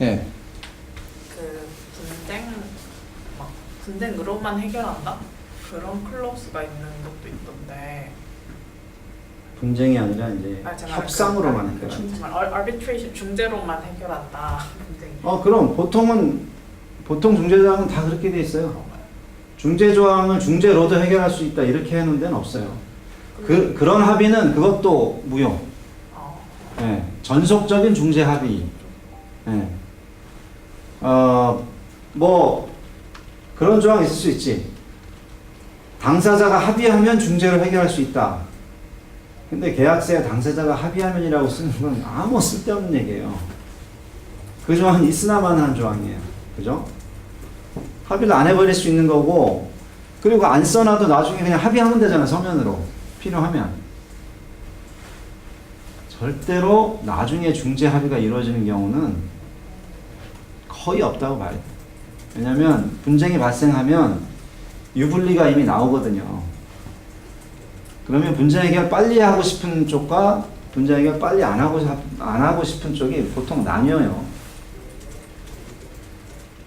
예. 그 분쟁으로만 해결한다? 그런 클로스가 있는 것도 있던데. 분쟁이 아니라 이제 협상으로만 해결한다. arbitration 중재로만 해결한다. 분쟁이. 그럼 보통 중재조항은 다 그렇게 돼 있어요. 중재조항은 중재로도 해결할 수 있다 이렇게 해놓은 데는 없어요. 그런 합의는 그것도 무효. 예, 전속적인 중재 합의. 예. 뭐 그런 조항이 있을 수 있지. 당사자가 합의하면 중재로 해결할 수 있다. 근데 계약서에 당사자가 합의하면이라고 쓰는 건 아무 쓸데없는 얘기예요. 그 조항은 있으나만 한 조항이에요. 그죠? 합의를 안 해버릴 수 있는 거고, 그리고 안 써놔도 나중에 그냥 합의하면 되잖아, 서면으로. 필요하면. 절대로 나중에 중재 합의가 이루어지는 경우는 거의 없다고 봐요. 왜냐면 분쟁이 발생하면 유불리가 이미 나오거든요. 그러면 분쟁 해결 빨리 하고 싶은 쪽과 분쟁 해결 빨리 안 하고 싶은 쪽이 보통 나뉘어요.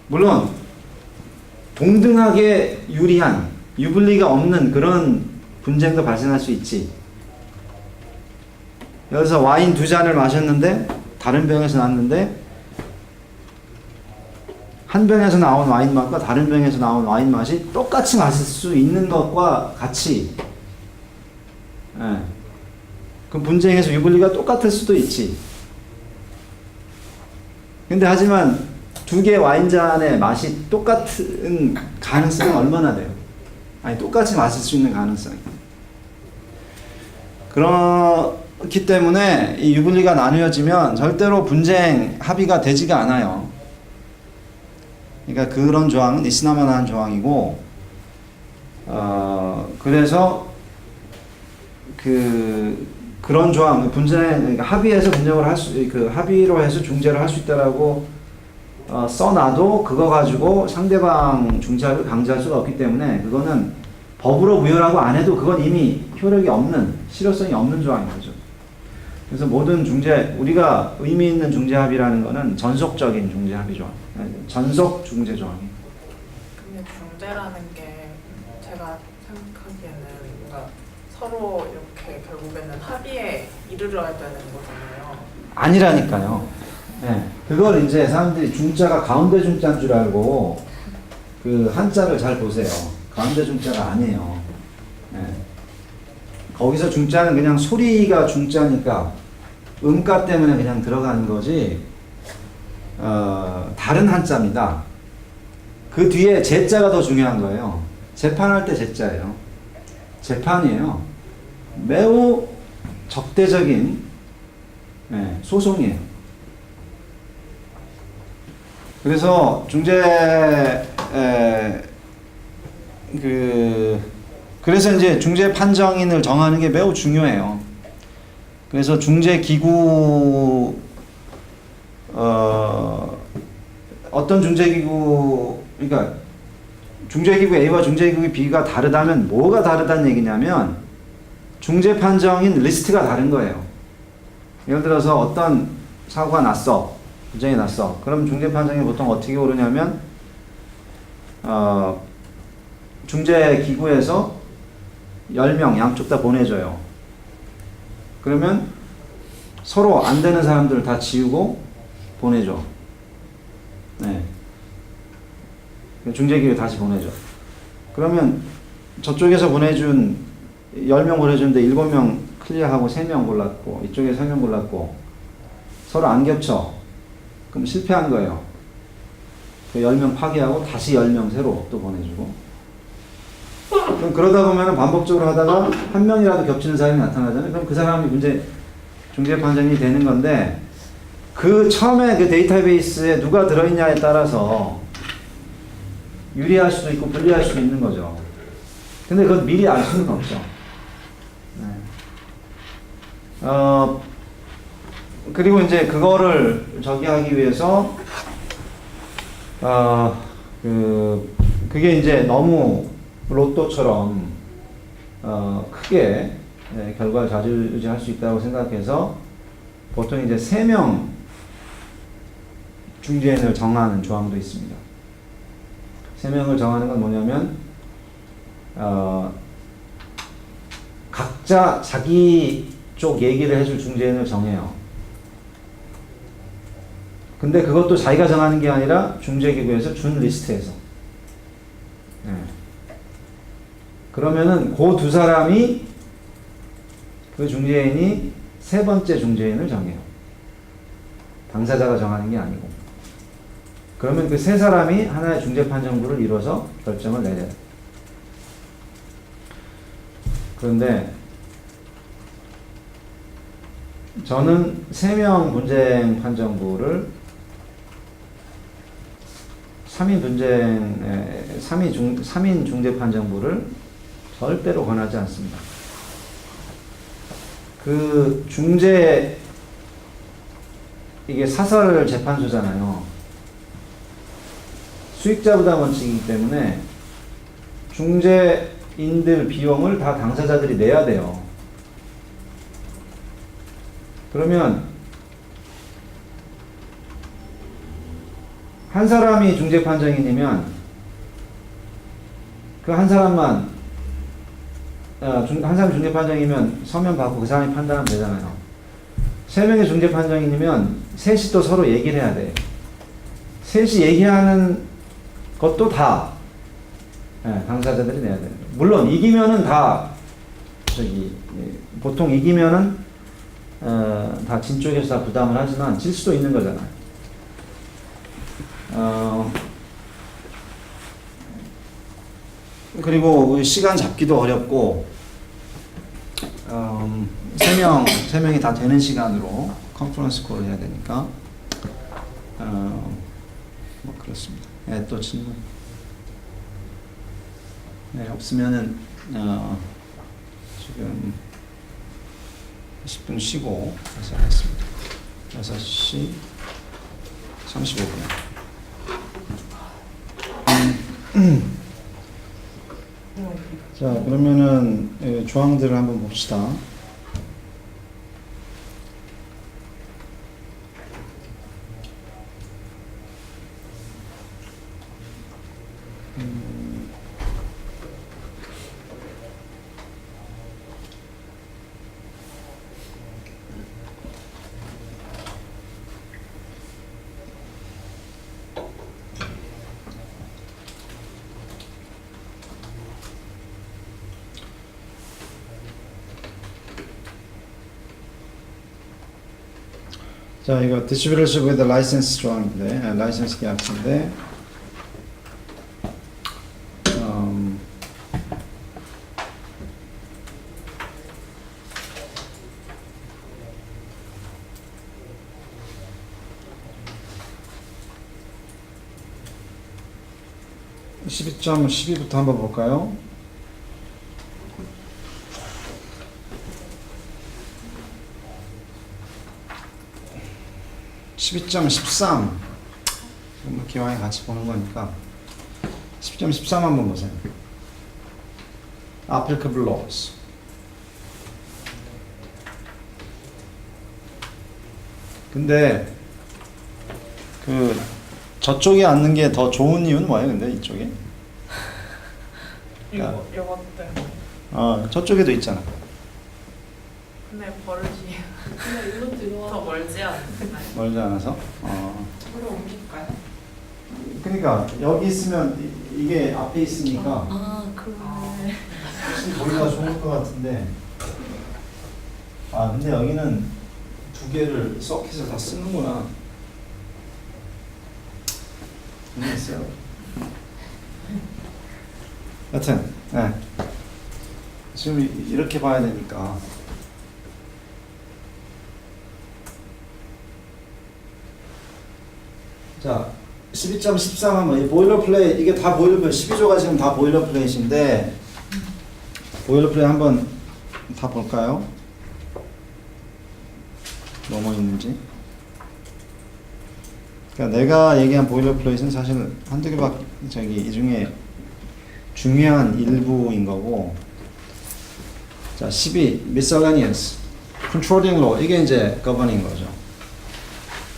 물론 동등하게 유리한 유불리가 없는 그런 분쟁도 발생할 수 있지. 여기서 와인 2잔을 마셨는데 다른 병에서 났는데 한 병에서 나온 와인 맛과 다른 병에서 나온 와인 맛이 똑같이 마실 수 있는 것과 같이, 예. 그 분쟁에서 유불리가 똑같을 수도 있지. 근데 하지만 2개의 와인잔의 맛이 똑같은 가능성은 얼마나 돼요? 아니, 똑같이 마실 수 있는 가능성이. 그렇기 때문에 이 유불리가 나누어지면 절대로 분쟁 합의가 되지가 않아요. 그러니까 그런 조항은 있으나마나 한 조항이고, 그래서 그런 조항, 분쟁, 합의해서 분쟁을 합의로 해서 중재를 할 수 있다라고 써놔도 그거 가지고 상대방 중재를 강제할 수가 없기 때문에 그거는 법으로 부여라고 안 해도 그건 이미 효력이 없는, 실효성이 없는 조항인 거죠. 그래서 모든 우리가 의미 있는 중재 합의라는 거는 전속적인 중재 합의 조항, 전속 중재 조항이에요. 근데 중재라는 게 제가 생각하기에는 뭔가 서로 이렇게 결국에는 합의에 이르러야 되는 거잖아요. 아니라니까요. 네. 그걸 이제 사람들이 중자가 가운데 중자인 줄 알고 그 한자를 잘 보세요. 가운데 중자가 아니에요. 네. 거기서 중자는 그냥 소리가 중자니까 음가 때문에 그냥 들어가는 거지, 다른 한자입니다. 그 뒤에 제자가 더 중요한 거예요. 재판할 때 제자예요. 재판이에요. 매우 적대적인, 네, 소송이에요. 그래서 그래서 이제 중재 판정인을 정하는 게 매우 중요해요. 그래서 중재기구, 어떤 중재기구, 그러니까 중재기구 A와 중재기구 B가 다르다면 뭐가 다르다는 얘기냐면 중재 판정인 리스트가 다른 거예요. 예를 들어서 어떤 사고가 났어. 분쟁이 났어. 그럼 중재 판정이 보통 어떻게 오르냐면 중재기구에서 10명 양쪽 다 보내줘요. 그러면 서로 안 되는 사람들 다 지우고 보내줘. 네. 중재기구에 다시 보내줘. 그러면 저쪽에서 보내준 10명 보내주는데 7명 클리어하고 3명 골랐고 이쪽에 3명 골랐고 서로 안 겹쳐. 그럼 실패한 거예요. 그 10명 파기하고 다시 10명 새로 또 보내주고. 그럼 그러다 보면 반복적으로 하다가 한 명이라도 겹치는 사람이 나타나잖아요. 그럼 그 사람이 중재 판정이 되는 건데 그 처음에 그 데이터베이스에 누가 들어있냐에 따라서 유리할 수도 있고 불리할 수도 있는 거죠. 근데 그건 미리 알 수는 없죠. 네. 그리고 이제 그거를 하기 위해서 그게 이제 너무 로또처럼 크게 결과를 좌지우지할 수 있다고 생각해서 보통 이제 3명 중재인을 정하는 조항도 있습니다. 3명을 정하는 건 뭐냐면 각자 자기 쪽 얘기를 해줄 중재인을 정해요. 근데 그것도 자기가 정하는 게 아니라 중재기구에서 준 리스트에서. 네. 그러면은 그 두 사람이 그 중재인이 3번째 중재인을 정해요. 당사자가 정하는 게 아니고. 그러면 그 3사람이 하나의 중재판정부를 이뤄서 결정을 내려요. 그런데 저는 3명 분쟁 판정부를 3인 중재 판정부를 절대로 권하지 않습니다. 그 중재 이게 사설 재판소잖아요. 수익자 부담 원칙이기 때문에 중재인들 비용을 다 당사자들이 내야 돼요. 그러면 한 사람이 중재 판정인이면 그 한 사람만 한 사람이 중재 판정이면 서면 받고 그 사람이 판단하면 되잖아요. 3명의 중재 판정인이면 셋이 또 서로 얘기를 해야 돼. 셋이 얘기하는 것도 다 당사자들이 내야 돼요. 물론 이기면은 다 보통 이기면은 다 진 쪽에서 다 부담을 하지만 질 수도 있는 거잖아요. 그리고 시간 잡기도 어렵고 3명이 다 되는 시간으로 컨퍼런스 콜을 해야 되니까 뭐 그렇습니다. 네, 또 질문. 네, 없으면은 지금 10분 쉬고 다시 하겠습니다. 6시 35분에. 자, 그러면은 조항들을 한번 봅시다. 자, 이거 distributorship with the license 조항인데, 라이센스 계약서인데, 12.12부터 한번 볼까요? (12.13) 기왕에 같이 보는 거니까 10.13 한번 보세요. applicable laws. 근데 그 저쪽에 앉는 게 더 좋은 이유는 뭐예요? 근데 이쪽에? 이거 때문에. 저쪽에도 있잖아. 근데 버릇이 그냥 일로 들어와. 더 멀지 않나요? 멀지 않아서. 저로 옮길까요? 그러니까 여기 있으면 이게 앞에 있으니까 아, 그러네. 훨씬 보기가 좋을 것 같은데. 근데 여기는 두 개를 서킷을 다 쓰는구나. 있어요. 여튼, 네. 지금 이렇게 봐야 되니까. 자, 12.13 하면 이 보일러플레이트, 이게 다 보일러플레이트, 12조가 지금 다 보일러플레이트인데, 보일러플레이트 한번 다 볼까요? 뭐뭐 있는지. 그러니까 내가 얘기한 보일러플레이트는 사실 한두 개밖에, 이 중에 중요한 일부인 거고. 자, 12, miscellaneous, controlling law, 이게 이제 governing 거죠.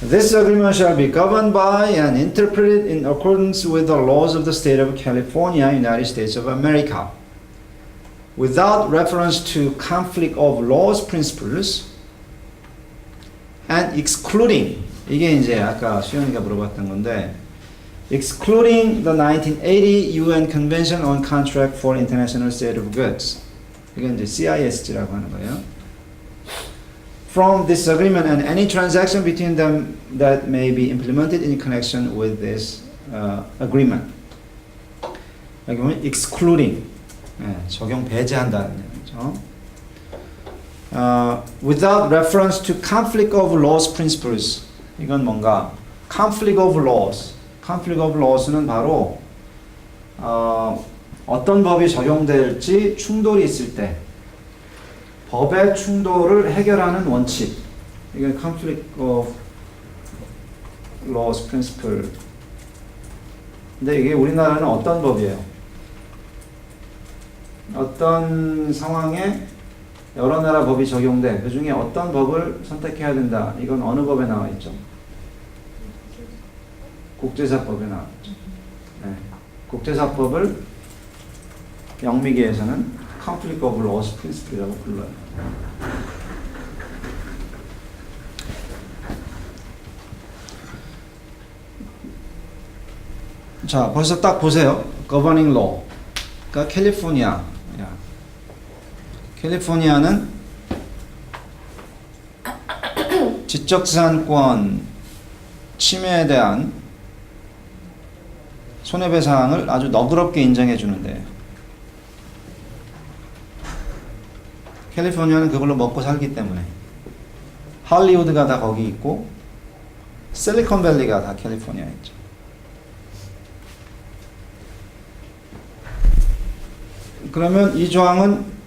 This agreement shall be governed by and interpreted in accordance with the laws of the state of California, United States of America, without reference to conflict of laws principles, and excluding, 이게 이제 아까 수연이가 물어봤던 건데, excluding the 1980 UN Convention on Contract for International Sale of Goods, 이건 이제 CISG라고 하는 거예요. From this agreement and any transaction between them that may be implemented in connection with this agreement. 여기 보면 excluding, 적용 배제한다는 얘기죠. Without reference to conflict of laws principles. 이건 뭔가 conflict of laws. conflict of laws는 바로 어떤 법이 적용될지 충돌이 있을 때 법의 충돌을 해결하는 원칙. 이게 conflict of laws principle. 근데 이게 우리나라는 어떤 법이에요? 어떤 상황에 여러 나라 법이 적용돼. 그 중에 어떤 법을 선택해야 된다. 이건 어느 법에 나와 있죠? 국제사법에 나와 있죠. 네. 국제사법을 영미계에서는 conflict of laws principle이라고 불러요. 자, 벌써 딱 보세요. governing law. 그러니까 캘리포니아. 캘리포니아는 지적재산권 침해에 대한 손해배상을 아주 너그럽게 인정해 주는데 캘리포니아는 그걸로 먹고 살기 때문에 할리우드가 다 거기 있고 실리콘밸리가 다 캘리포니아에 있죠. 그러면 이 조항은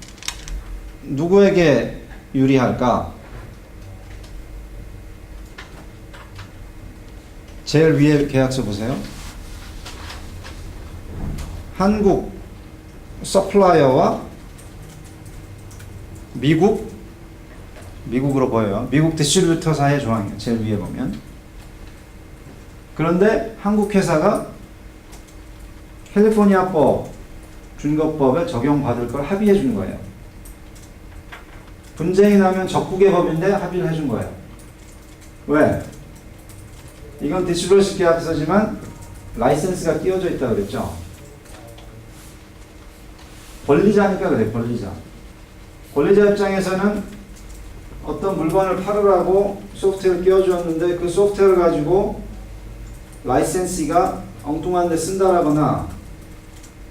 누구에게 유리할까? 제일 위에 계약서 보세요. 한국 서플라이어와 미국으로 보여요. 미국 디스트리뷰터 사이의 조항이에요. 제일 위에 보면. 그런데 한국 회사가 캘리포니아법, 준거법에 적용받을 걸 합의해 준 거예요. 분쟁이 나면 적국의 법인데 합의를 해준 거예요. 왜? 이건 디스트리뷰터 계약서지만 라이센스가 끼워져 있다고 그랬죠. 권리자니까 그래, 권리자. 권리자 입장에서는 어떤 물건을 팔으라고 소프트웨어를 끼워주었는데 그 소프트웨어를 가지고 라이센스가 엉뚱한 데 쓴다라거나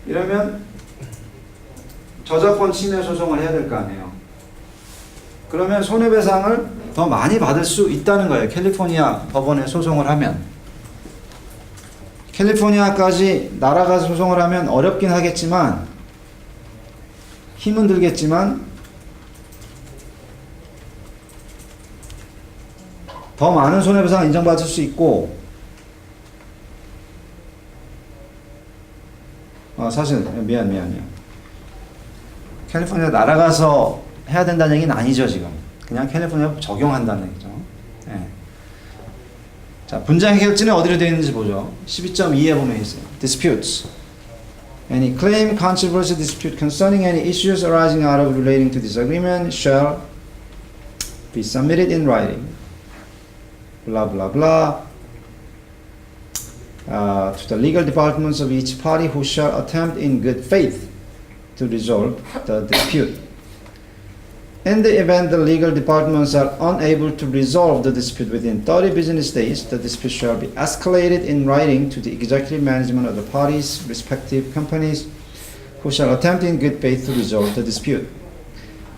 이러면 저작권 침해 소송을 해야 될 거 아니에요. 그러면 손해배상을 더 많이 받을 수 있다는 거예요. 캘리포니아 법원에 소송을 하면. 캘리포니아까지 나라가 소송을 하면 어렵긴 하겠지만 힘은 들겠지만 더 많은 손해배상을 인정받을 수 있고 사실 미안. 캘리포니아 날아가서 해야 된다는 얘기는 아니죠 지금. 그냥 캘리포니아 적용한다는 얘기죠. 네. 자, 분쟁 해결지는 어디로 되어 있는지 보죠. 12.2에 보면 있어요. Disputes. Any claim, controversy, dispute concerning any issues arising out of relating to disagreement shall be submitted in writing. Blah blah blah. To the legal departments of each party who shall attempt in good faith to resolve the dispute. In the event the legal departments are unable to resolve the dispute within 30 business days, the dispute shall be escalated in writing to the executive management of the parties' respective companies, who shall attempt in good faith to resolve the dispute.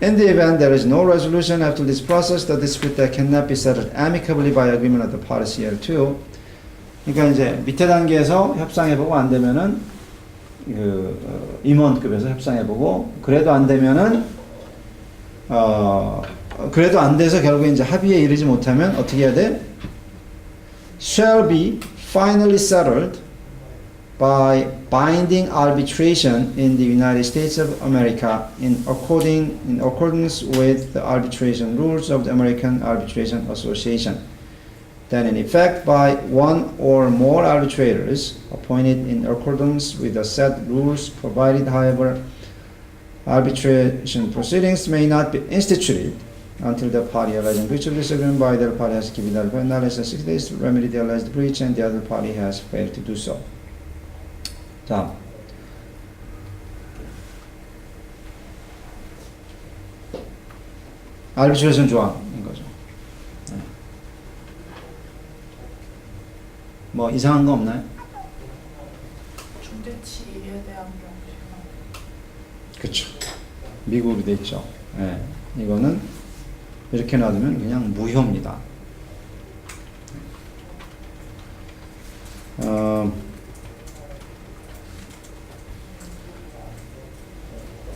In the event there is no resolution after this process, the dispute that cannot be settled amicably by agreement of the parties hereto. 그러니까 이제 밑에 단계에서 협상해보고 안 되면은 임원급에서 협상해보고 그래도 안 되면은 그래도 안 돼서 결국에 이제 합의에 이르지 못하면 어떻게 해야 돼? Shall be finally settled by binding arbitration in the United States of America in accordance with the arbitration rules of the American Arbitration Association. Then in effect by one or more arbitrators appointed in accordance with the said rules, provided however arbitration proceedings may not be instituted until the party alleging breach of this agreement by the other party has given the other party not less than 6 days to remedy the alleged breach and the other party has failed to do so. 자, arbitration 조항인 거죠. 네. 뭐 이상한 거 없나요? 중재치에 대한 경우. 그렇죠. 미국이 돼 있죠. 네. 이거는 이렇게 놔두면 그냥 무효입니다.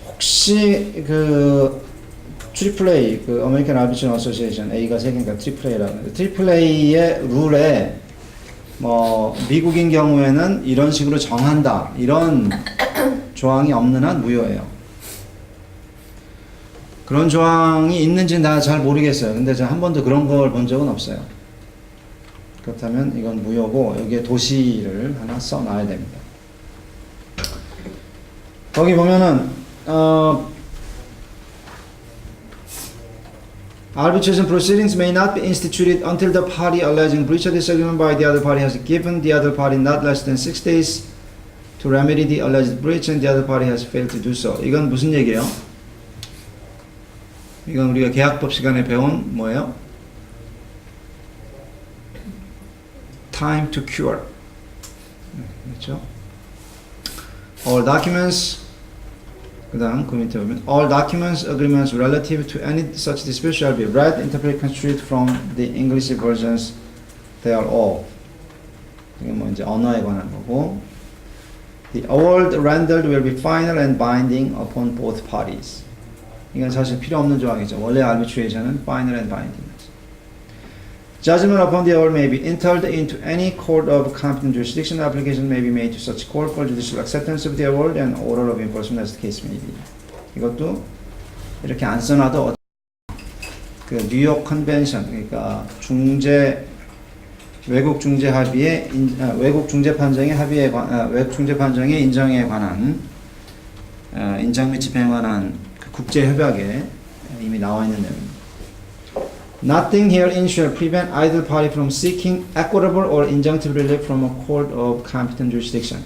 혹시 그 AAA, 그 American Arbitration Association, A가 세 개니까 AAA라고 하는데, AAA의 룰에 뭐 미국인 경우에는 이런 식으로 정한다, 이런 조항이 없는 한 무효예요. 그런 조항이 있는지는 다 잘 모르겠어요. 근데 제가 한 번도 그런 걸 본 적은 없어요. 그렇다면 이건 무효고 여기에 도시를 하나 써놔야 됩니다. 거기 보면은 arbitration proceedings may not be instituted until the party alleging breach of this agreement by the other party has given the other party not less than 6 days to remedy the alleged breach and the other party has failed to do so. 이건 무슨 얘기예요? 이건 우리가 계약법 시간에 배운 뭐예요? Time to cure. 그렇죠? All documents, 그 다음 그 밑에 보면 all documents, agreements relative to any such dispute shall be read, interpreted, construed from the English versions thereof. 이게 뭐 이제 언어에 관한 거고, the award rendered will be final and binding upon both parties. 이건 사실 필요 없는 조항이죠. 원래 arbitration은 final and binding. Judgment upon the award may be entered into any court of competent jurisdiction. Application may be made to such court for judicial acceptance of the award and order of enforcement as the case may be. 이것도 이렇게 안 써놔도 그 뉴욕 컨벤션, 그러니까 외국 중재 합의의 외국 중재 판정의 합의에 외국 중재 판정의 인정에 관한 인정 및 집행에 관한 그 국제 협약에 이미 나와 있는 내용입니다. Nothing herein shall prevent either party from seeking equitable or injunctive relief from a court of competent jurisdiction.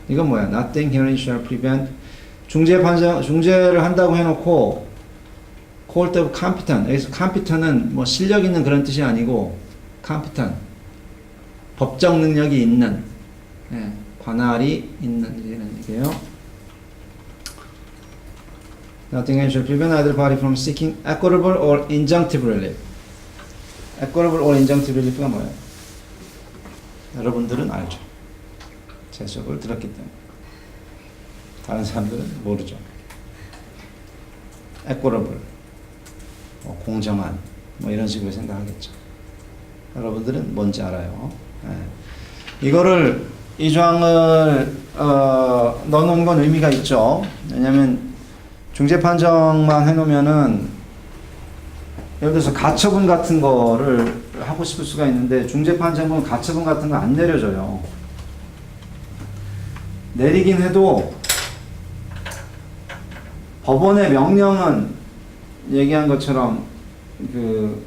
이건 뭐야? Nothing herein shall prevent 중재를 한다고 해놓고 court of competent, 여기서 competent은 뭐 실력 있는 그런 뜻이 아니고 competent, 법적 능력이 있는, 관할이 있는 이런 얘기예요. Nothing shall prevent either party from seeking equitable or injunctive relief. Equitable or injunctive relief가 뭐예요? 여러분들은 알죠. 제 수업을 들었기 때문에. 다른 사람들은 모르죠. Equitable, 공정한, 뭐 이런 식으로 생각하겠죠. 여러분들은 뭔지 알아요. 이거를 이 조항을 넣어놓은 건 의미가 있죠. 왜냐하면 중재 판정만 해놓으면은 예를 들어서 가처분 같은 거를 하고 싶을 수가 있는데 중재 판정은 가처분 같은 거 안 내려줘요. 내리긴 해도 법원의 명령은 얘기한 것처럼 그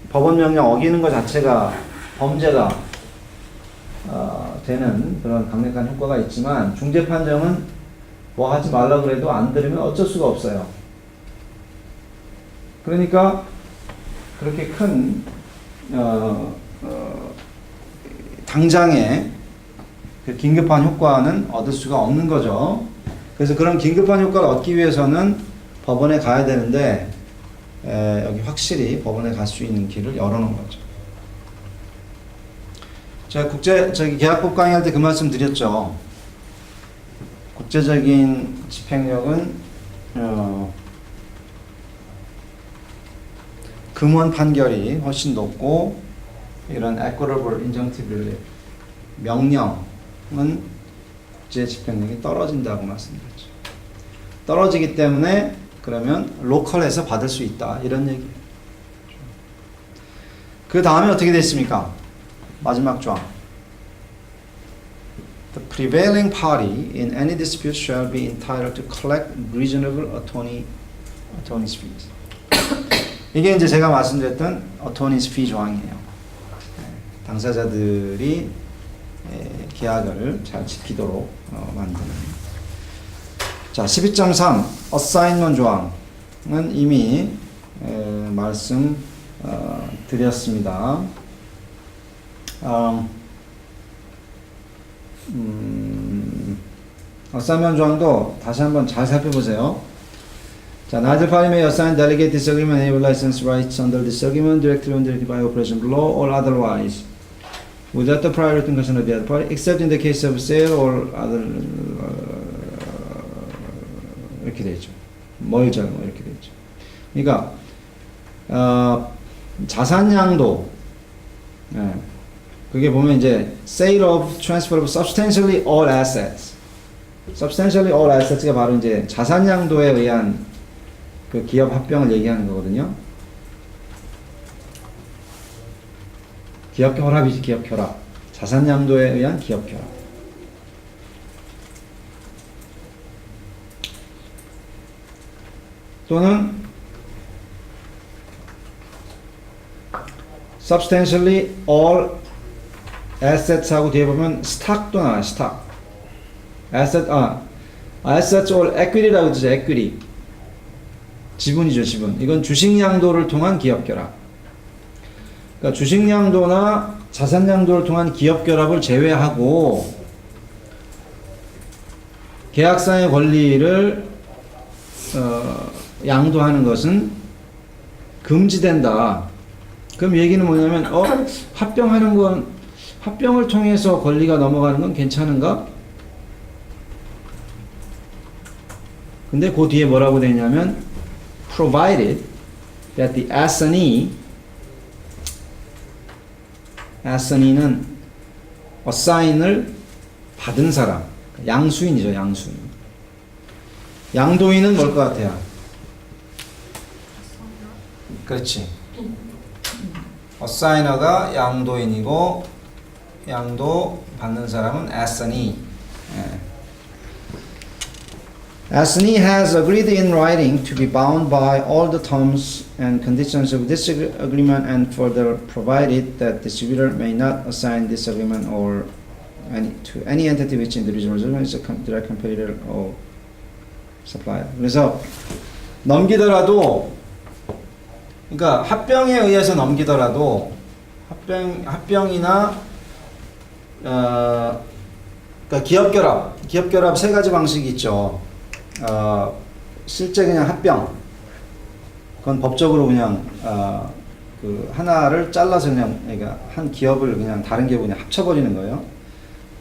법원 명령 어기는 것 자체가 범죄가 되는 그런 강력한 효과가 있지만 중재 판정은 뭐 하지 말라 그래도 안 들으면 어쩔 수가 없어요. 그러니까 그렇게 큰 당장의 그 긴급한 효과는 얻을 수가 없는 거죠. 그래서 그런 긴급한 효과를 얻기 위해서는 법원에 가야 되는데 여기 확실히 법원에 갈 수 있는 길을 열어놓은 거죠. 제가 계약법 강의할 때 그 말씀 드렸죠. 국제적인 집행력은 금원 판결이 훨씬 높고 이런 equitable injunctive relief 명령은 국제 집행력이 떨어진다고 말씀드렸죠. 떨어지기 때문에 그러면 로컬에서 받을 수 있다 이런 얘기예요. 그 다음에 어떻게 됐습니까? 마지막 조항. The prevailing party in any dispute shall be entitled to collect reasonable attorney's fees. 이게 이제 제가 말씀드렸던 attorney's fee 조항이에요. 당사자들이 계약을 잘 지키도록 만드는. 자, 12.3 assignment 조항은 이미 말씀 드렸습니다. assignment 조항도 다시 한번 잘 살펴보세요. 자, neither party may assign, delegate, disagreement, enable license rights under this agreement, directly or indirectly by operation of law or otherwise, without the prior written consent of the other party, except in the case of sale or other 이렇게 되죠. 멀절 뭐 이렇게 되죠. 그러니까 자산양도 그게 보면 이제 sale of, transfer of substantially all assets, substantially all assets가 바로 이제 자산양도에 의한 그 기업 합병을 얘기하는 거거든요. 기업 결합이지, 기업 결합. 자산양도에 의한 기업 결합. 또는 substantially all assets하고 뒤에 보면 stock도 나와요. stock. assets or equity라고 그러죠. equity. 지분이죠, 지분. 이건 주식양도를 통한 기업결합. 그러니까 주식양도나 자산양도를 통한 기업결합을 제외하고 계약상의 권리를 양도하는 것은 금지된다. 그럼 얘기는 뭐냐면 합병하는 건 합병을 통해서 권리가 넘어가는 건 괜찮은가? 근데 그 뒤에 뭐라고 되냐면 provided that the assignee는 assign을 받은 사람, 양수인이죠, 양수인. 양도인은 뭘 것 같아요? 그렇지. assigner가 양도인이고 양도 받는 사람은 assignee. Assignee has agreed in writing to be bound by all the terms and conditions of this agreement and further provided that the distributor may not assign this agreement or to any entity which individual is a direct competitor or supplier. 그래서 넘기더라도, 그러니까 합병에 의해서 넘기더라도 합병이나 그러니까 기업결합 세 가지 방식이 있죠. 실제 그냥 합병, 그건 법적으로 그냥 그 하나를 잘라서 그냥, 그러니까 한 기업을 그냥 다른 기업을 그냥 합쳐버리는 거예요.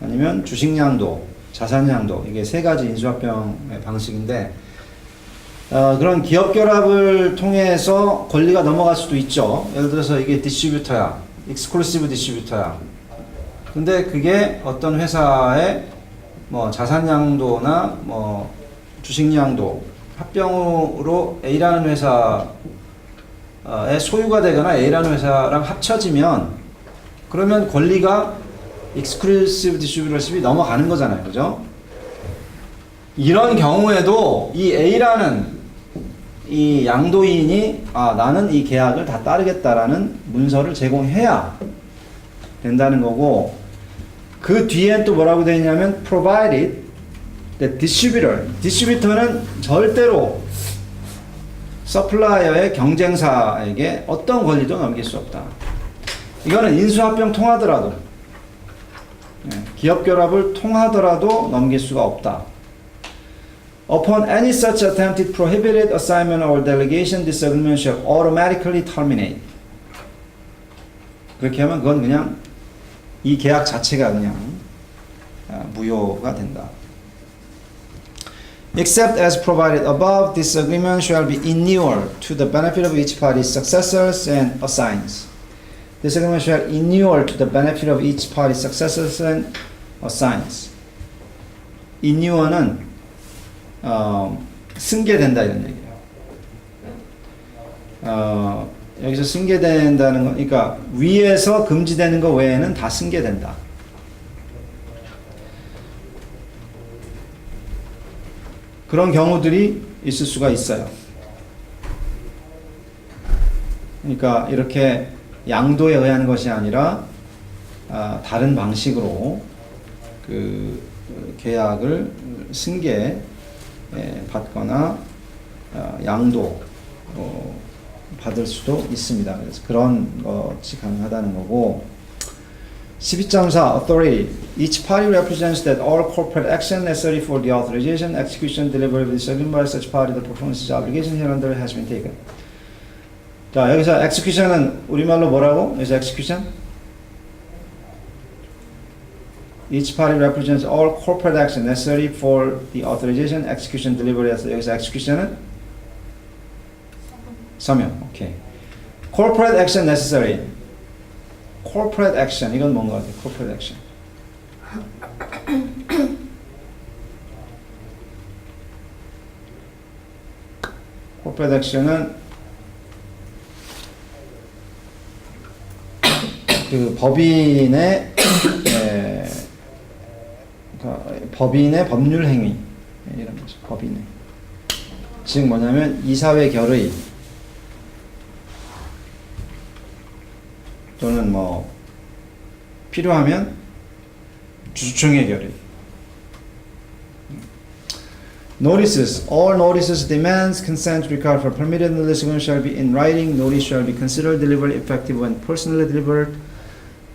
아니면 주식양도, 자산양도, 이게 세 가지 인수합병의 방식인데 그런 기업결합을 통해서 권리가 넘어갈 수도 있죠. 예를 들어서 이게 디스트리뷰터야, 익스클루시브 디스트리뷰터야. 근데 그게 어떤 회사의 뭐 자산 양도나 뭐 주식 양도 합병으로 A라는 회사의 소유가 되거나 A라는 회사랑 합쳐지면 그러면 권리가 exclusive distributorship이 넘어가는 거잖아요. 그죠? 이런 경우에도 이 A라는 이 양도인이 나는 이 계약을 다 따르겠다라는 문서를 제공해야 된다는 거고, 그 뒤엔 또 뭐라고 되어 있냐면 provided the distributor는 절대로 서플라이어의 경쟁사에게 어떤 권리도 넘길 수 없다. 이거는 인수합병 통하더라도, 기업 결합을 통하더라도 넘길 수가 없다. Upon any such attempted prohibited assignment or delegation, this agreement shall automatically terminate. 그렇게 하면 그건 그냥 이 계약 자체가 그냥 무효가 된다. Except as provided above, this agreement shall be inured to the benefit of each party's successors and assigns. This agreement shall inure to the benefit of each party's successors and assigns. inure는 승계된다 이런 얘기예요. 여기서 승계된다는 건, 그러니까 위에서 금지되는 거 외에는 다 승계된다. 그런 경우들이 있을 수가 있어요. 그러니까 이렇게 양도에 의한 것이 아니라 다른 방식으로 그 계약을 승계 받거나 양도 받을 수도 있습니다. 그래서 그런 것이 가능하다는 거고. 12.4 Authority. Each party represents that all corporate action necessary for the authorization, execution, delivery of this agreement by such party, the performance obligation hereunder has been taken. 자, 여기서 execution은 우리말로 뭐라고? 여기서 execution? Each party represents all corporate action necessary for the authorization, execution, delivery. 여기서 execution은? 서명. 오케이. Corporate action necessary. Corporate action. 이건 뭔가 같아요. Corporate action. Corporate action은 그 법인의 법인의 법률 행위 이런 거죠. 법인의. 즉 뭐냐면 이사회 결의 또는 뭐 필요하면 주주총회 결의. Notices. All notices, demands, consent required for permitted litigation shall be in writing. Notice shall be considered delivered effective when personally delivered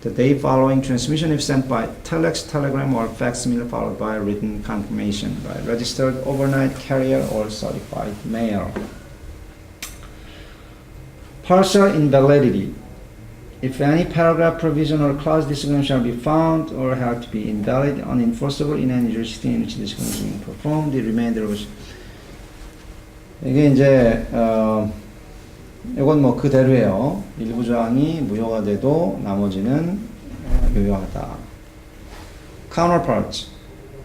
the day following transmission if sent by telex, telegram, or facsimile followed by written confirmation by registered overnight carrier or certified mail. Partial invalidity. If any paragraph, provision, or clause disagreement shall be found or held to be invalid, unenforceable in any jurisdiction in which this agreement is being performed, the remainder was. 이게 이제 이건 뭐 그대로예요. 일부 조항이 무효가 돼도 나머지는 유효하다. Counterparts.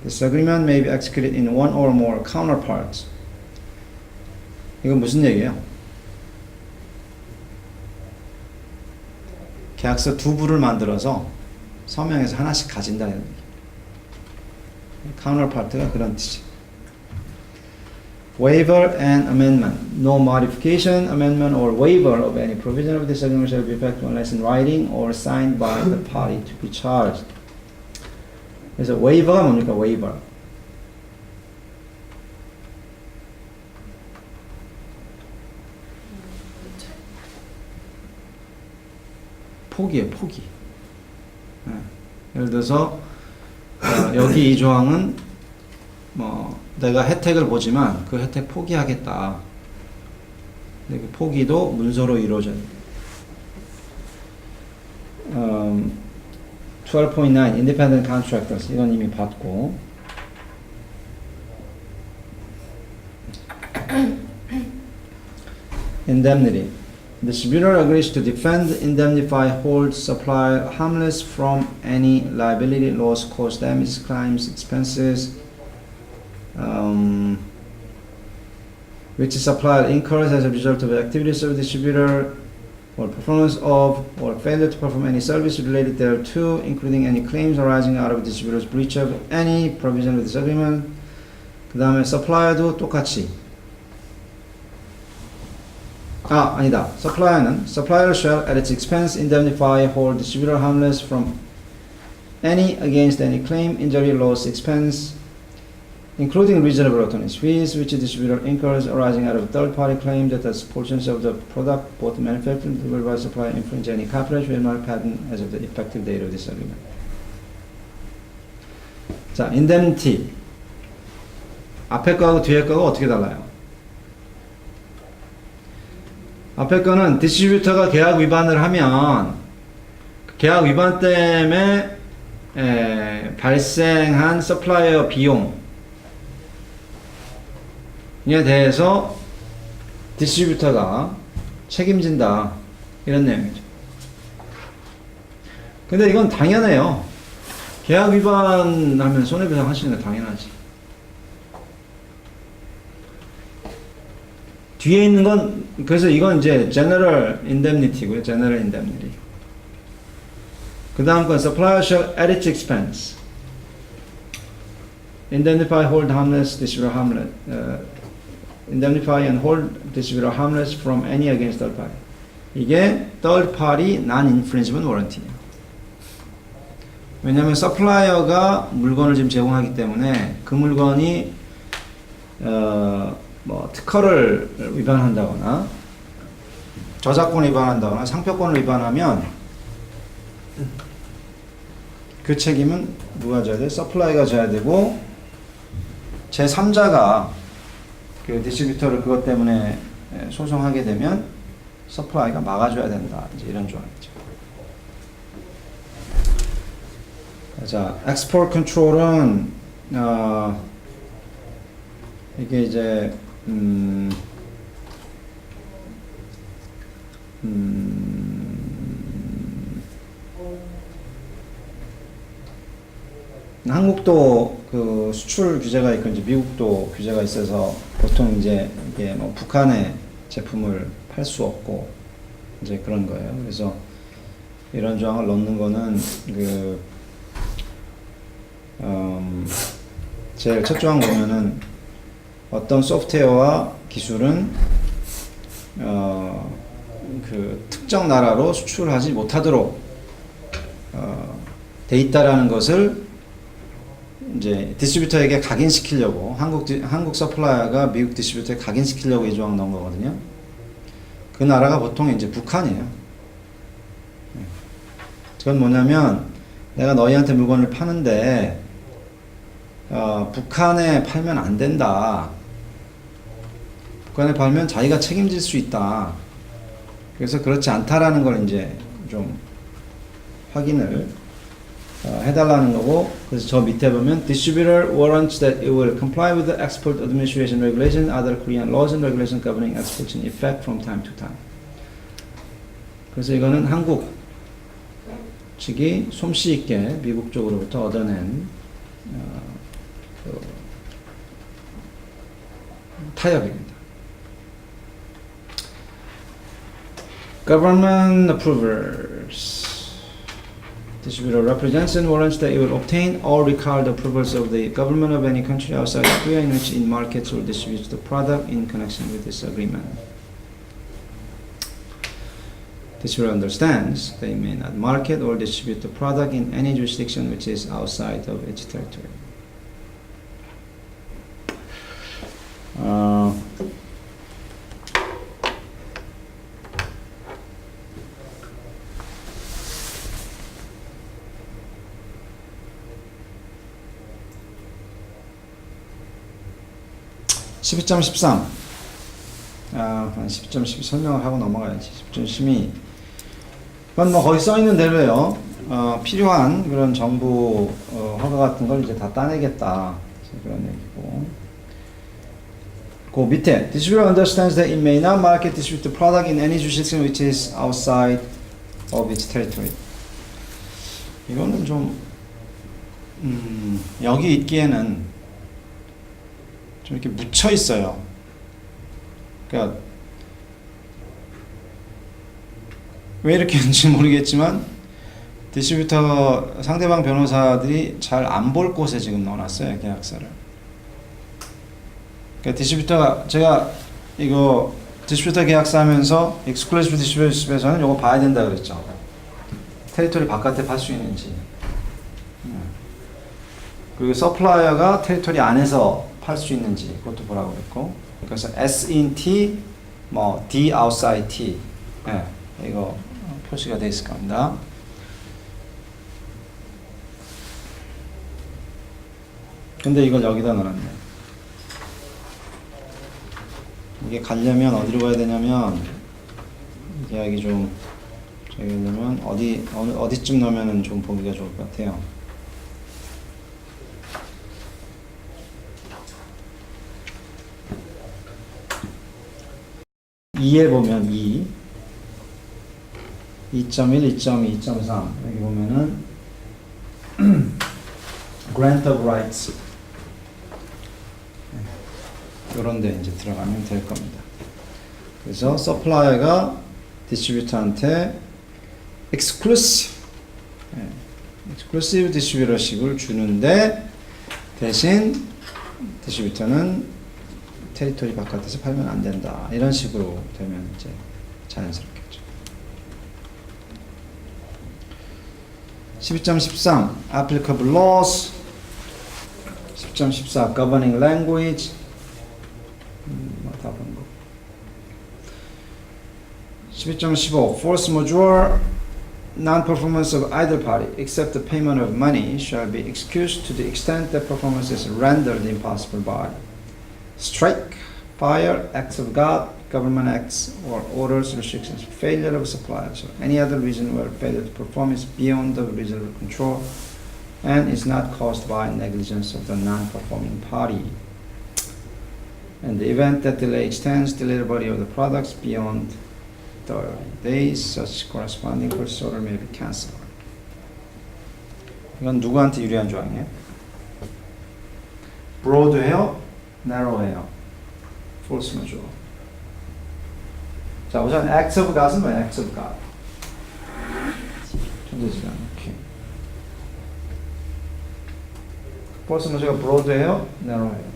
This agreement may be executed in one or more counterparts. 이건 무슨 얘기예요? 계약서 두 부를 만들어서 서명해서 하나씩 가진다는 얘기. counterpart가 그런 뜻이에요. Waiver and amendment. No modification, amendment, or waiver of any provision of this agreement shall be effective unless in writing or signed by the party to be charged. 그래서 waiver가 뭡니까? waiver. 포기예요, 포기. 예를 들어서 여기 이 조항은 뭐 내가 혜택을 보지만 그 혜택 포기하겠다. 근데 그 포기도 문서로 이루어져요. 12.9 Independent Contractors. 이건 이미 봤고. Indemnity. distributor agrees to defend, indemnify, hold supplier harmless from any liability, loss, cost, damage, claims, expenses, which supplier incurs as a result of activities of distributor or performance of or failure to perform any service related thereto, including any claims arising out of distributor's breach of any provision of this agreement. 그 다음에 supplier도 똑같이 아니다. supplier shall at its expense indemnify, hold distributor harmless from any against any claim, injury, loss, expense, including reasonable attorney's fees, which the distributor incurs arising out of third-party claim that as portions of the product, both manufactured and delivered by supplier, infringe any copyright, trademark, patent as of the effective date of this agreement. 자, indemnity. 앞에 거하고 뒤에 거가 어떻게 달라요? 앞에 거는 디스트리뷰터가 계약 위반을 하면 계약 위반 때문에 발생한 서플라이어 비용에 대해서 디스트리뷰터가 책임진다 이런 내용이죠. 근데 이건 당연해요. 계약 위반하면 손해배상 하시는 게 당연하지. 뒤에 있는 건 그래서 이건 이제 general indemnity고요. general indemnity. 그 다음 건 supplier shall at its expense indemnify, hold harmless, distributor harmless, indemnify and hold distributor harmless from any against third party. 이게 third party non-infringement warranty예요. 왜냐하면 서플라이어가 물건을 지금 제공하기 때문에 그 물건이 뭐 특허를 위반한다거나 저작권을 위반한다거나 상표권을 위반하면 그 책임은 누가 져야 돼? 서플라이가 져야 되고 제3자가 그 디스트리뷰터를 그것 때문에 소송하게 되면 서플라이가 막아줘야 된다. 이제 이런 조항이죠. 자, export control은 이게 이제 한국도 그 수출 규제가 있고 이제 미국도 규제가 있어서 보통 이제 이게 뭐 북한의 제품을 팔 수 없고 이제 그런 거예요. 그래서 이런 조항을 넣는 거는 그 제일 첫 조항 보면은 어떤 소프트웨어와 기술은 그 특정 나라로 수출하지 못하도록 돼 있다라는 것을 이제 디스트리뷰터에게 각인시키려고 한국 서플라이어가 미국 디스트리뷰터에 각인시키려고 이 조항 넣은 거거든요. 그 나라가 보통 이제 북한이에요. 그건 뭐냐면 내가 너희한테 물건을 파는데 북한에 팔면 안 된다. 북한에 팔면 자기가 책임질 수 있다. 그래서 그렇지 않다라는 걸 이제 좀 확인을 해달라는 거고, 그래서 저 밑에 보면 distributor warrants that it will comply with the export administration regulation, other Korean laws and regulations governing exports in effect from time to time. 그래서 이거는 한국 측이 솜씨 있게 미국 쪽으로부터 얻어낸 타협입니다. Government approvers. Distributor represents and warrants that it will obtain all required approvals of the government of any country outside Korea in which it markets or distributes the product in connection with this agreement. Distributor understands they may not market or distribute the product in any jurisdiction which is outside of its territory. 12.13 12.12 설명을 하고 넘어가야지. 10.12 이건 뭐 거기 써있는 대로요. 필요한 그런 정부 허가 같은 걸 이제 다 따내겠다 그런 얘기고, 그 밑에 distributor understands that it may not market distribute the product in any jurisdiction which is outside of its territory. 이거는 좀 여기 있기에는 좀 이렇게 묻혀 있어요. 그러니까 왜 이렇게 했는지 모르겠지만 디스트리뷰터 상대방 변호사들이 잘 안 볼 곳에 지금 넣어놨어요, 계약서를. 그러니까 디스트리뷰터가 제가 이거 디스트리뷰터 계약서 하면서 익스클루시브 디스트리뷰터에서는 이거 봐야 된다 그랬죠. 테리토리 바깥에 팔 수 있는지. 그리고 서플라이어가 테리토리 안에서 팔 수 있는지 그것도 보라고 그랬고. 그래서 S in T, 뭐 D outside T. 네, 이거 표시가 돼 있을 겁니다. 근데 이걸 여기다 넣어놨네. 이게 가려면 어디로 가야 되냐면 여기 좀 저기 하려면 어디쯤 넣으면 좀 보기가 좋을 것 같아요. 2에 보면 2, 2.1, 2.2, 2.3 여기 보면은 grant of rights 이런 데 이제 들어가면 될 겁니다. 그래서 서플라이어가 디스트리뷰터한테 exclusive 디스트리뷰터십을 주는데 대신 디스트리뷰터는 테리토리 바깥에서 팔면 안 된다. 이런 식으로 되면 이제 자연스럽겠죠. 12.13 applicable laws 10.14 governing language 다 본 거. 12.15 force majeure non-performance of either party except the payment of money shall be excused to the extent that performance is rendered impossible by strike, fire, acts of God, government acts or orders, restrictions, failure of suppliers, or any other reason where failure to perform is beyond the reasonable control and is not caused by negligence of the non-performing party. In the event that delay extends delivery of the products beyond 30 days, such corresponding purchase order may be cancelled. 이건 누구한테 유리한 조항이에요? broad해요? narrow해요? force majeure. 자, 우선 acts of God은 뭐예요? acts of God. 존재지간. 오케이. force majeure가 broad해요? narrow해요?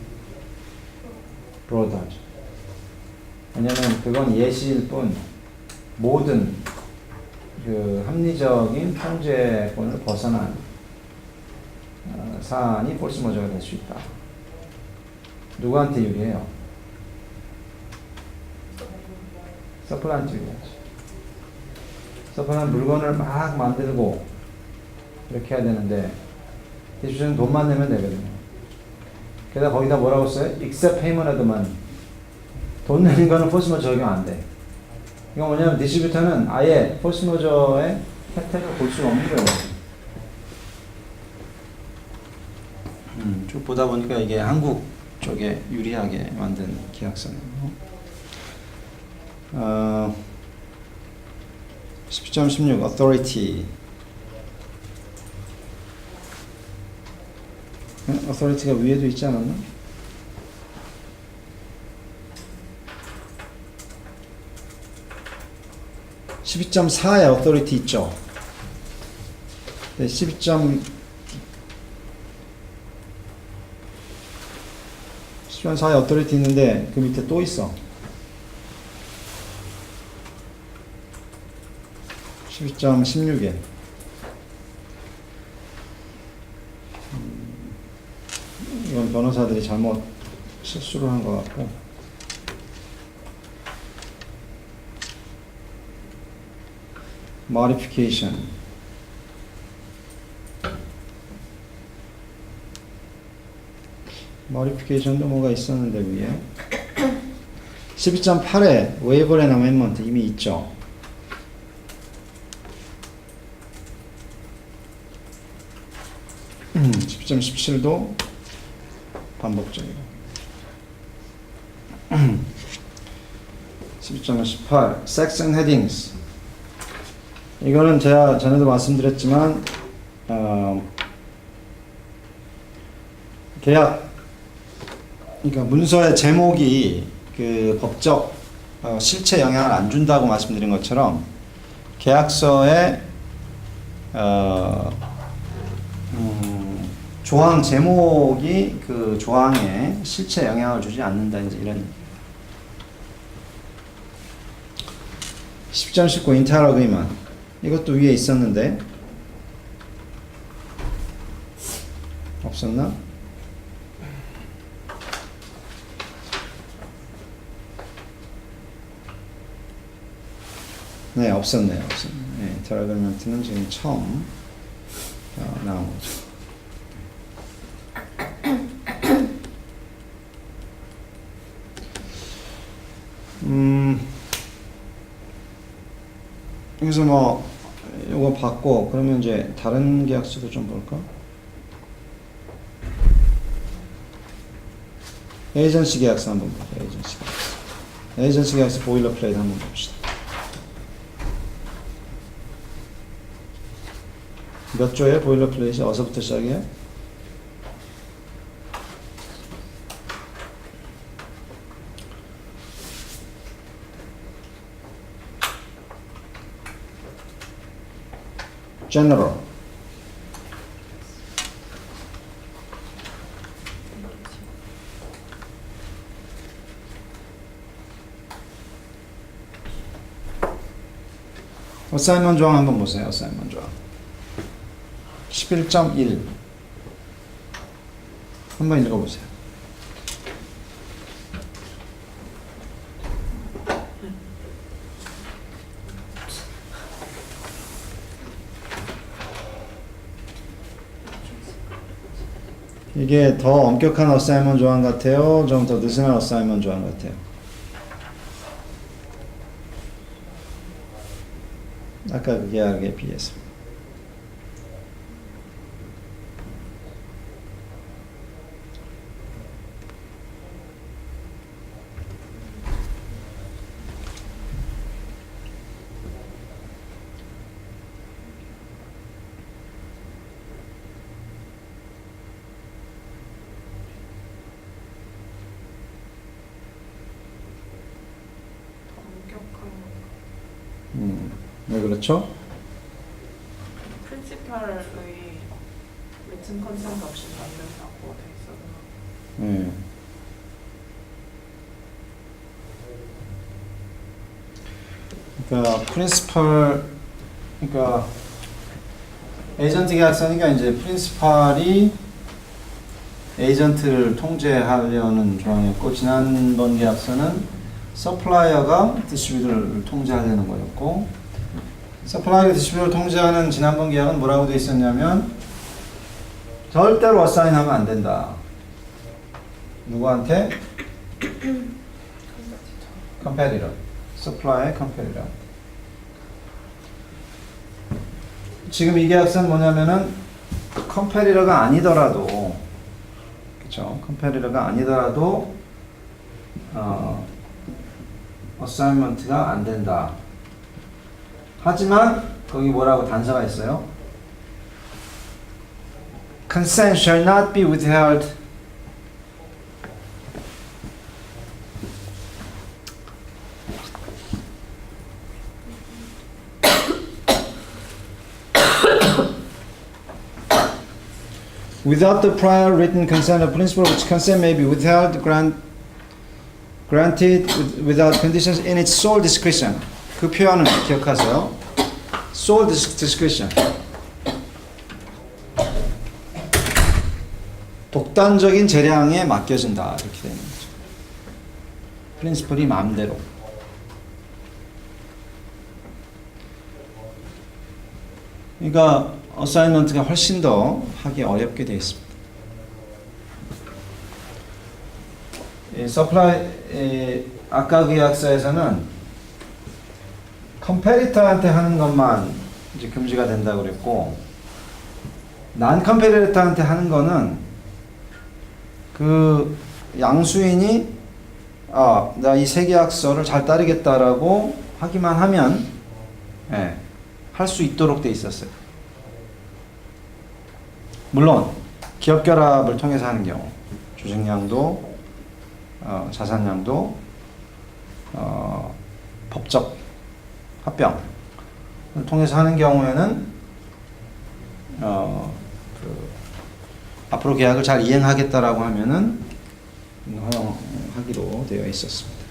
broad하죠. 왜냐면 그건 예시일 뿐 모든 그 합리적인 통제권을 벗어난 사안이 force majeure가 될 수 있다. 누구한테 유리해요? 서플라이한테 유리하지. 서플라이는 물건을 막 만들고 이렇게 해야 되는데 디스트리뷰터는 돈만 내면 되거든요. 게다가 거기다 뭐라고 써요? except payment of the money. 돈 내는 거는 force majeure 적용 안 돼. 이건 뭐냐면 디스트리뷰터는 아예 force majeure의 혜택을 볼 수가 없는 거예요. 쭉 보다 보니까 이게 한국 쪽에 유리하게 만든 계약서네요. 10.16 authority. authority가 위에도 있지 않았나? (12.4에) authority 있죠. 네, 12.4에 authority 있는데 그 밑에 또 있어. 12.16에 이건 변호사들이 잘못 실수를 한 것 같고 modification modification도 뭐가 있었는데 위에 12.8에 waiver and amendment 이미 있죠. 10.17도 반복적이고 12.18 Section Headings. 이거는 제가 전에도 말씀드렸지만 계약, 그러니까 문서의 제목이 그 법적 실체 영향을 안 준다고 말씀드린 것처럼 계약서의 조항 제목이 그 조항에 실체 영향을 주지 않는다, 이제 이런. 10.19 Entire Agreement. 이것도 위에 있었는데 없었나? 네, 없었네요. 네, Entire Agreement는 지금 처음 나온 거죠. 여기서 뭐 이거 받고 그러면 이제 다른 계약서도 좀 볼까? 에이전시 계약서 한번 보자. 에이전시 계약서 보일러 플레이트 한번 봅시다. 몇 조에 보일러 플레이트 어서부터 시작해요? General. 어사이먼 조항 한번 보세요. 어사이먼 조항 11.1 한번 읽어보세요. 이게 더 엄격한 어사이먼 조항 같아요? 좀 더 느슨한 어사이먼 조항 같아요? 아까 그 계약에 비해서. 네, 그렇죠? 프린시팔의 리튼 컨센트 없이 만든다고 돼 있었나? 네. 그러니까 프린시펄, 그러니까 에이전트 계약서니까 이제 프린시팔이 에이전트를 통제하려는 조항이었고, 지난번 계약서는 서플라이어가 디스트리뷰터를 통제하려는 거였고, 서플라이어가 디스트리뷰터를 통제하는 지난번 계약은 뭐라고 돼 있었냐면 절대로 어사인하면 안 된다. 누구한테? 컴페티터. 서플라이어 컴페티터. 지금 이 계약서는 뭐냐면은 컴페티터가 아니더라도, 그렇죠? 컴페티터가 아니더라도 어사인먼트가 안 된다. 하지만 거기 뭐라고 단서가 있어요? Consent shall not be withheld without the prior written consent of principal, which consent may be withheld, granted without conditions in its sole discretion. 그 표현은 기억하세요. sole discretion. 독단적인 재량에 맡겨진다. 이렇게 되는 거죠. 프린시플이 마음대로. 그러니까 어사이먼트가 훨씬 더 하기 어렵게 되어 있습니다. 아까 계약서에서는 컴페리터한테 하는 것만 이제 금지가 된다고 그랬고, 난 컴페리터한테 하는 거는 그 양수인이 나 이 세 계약서를 잘 따르겠다라고 하기만 하면 할 수 있도록 돼 있었어요. 물론 기업 결합을 통해서 하는 경우 주식량도 자산량도 법적 합병을 통해서 하는 경우에는 앞으로 계약을 잘 이행하겠다라고 하면은 허용하기로 되어 있었습니다.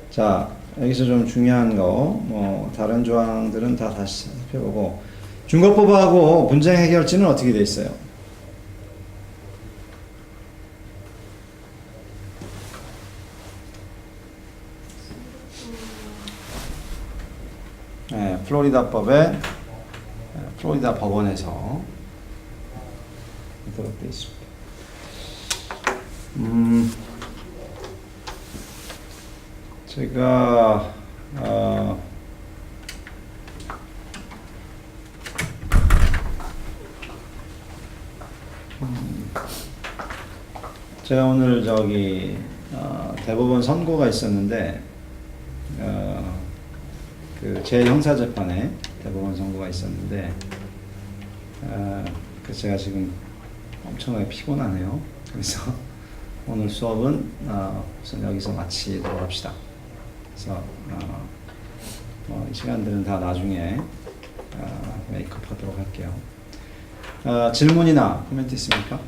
자, 여기서 좀 중요한 거, 다른 조항들은 다 다시 살펴보고, 준거법하고 분쟁 해결지는 어떻게 돼 있어요? 플로리다법에 플로리다 법원에서 이렇게 돼 있습니다. 제가 제가 오늘 대법원 선고가 있었는데 그 제 형사재판에 대법원 선고가 있었는데 그 제가 지금 엄청나게 피곤하네요. 그래서 오늘 수업은 우선 여기서 마치도록 합시다. 그래서 이 시간들은 다 나중에 메이크업하도록 할게요. 질문이나 코멘트 있습니까?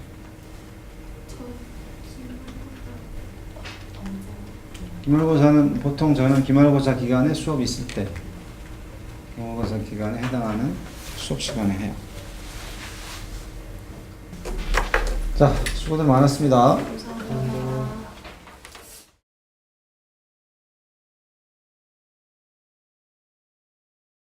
기말고사는 보통 저는 기말고사 기간에 수업이 있을 때 기말고사 기간에 해당하는 수업 시간에 해요. 자, 수고들 많았습니다. 감사합니다.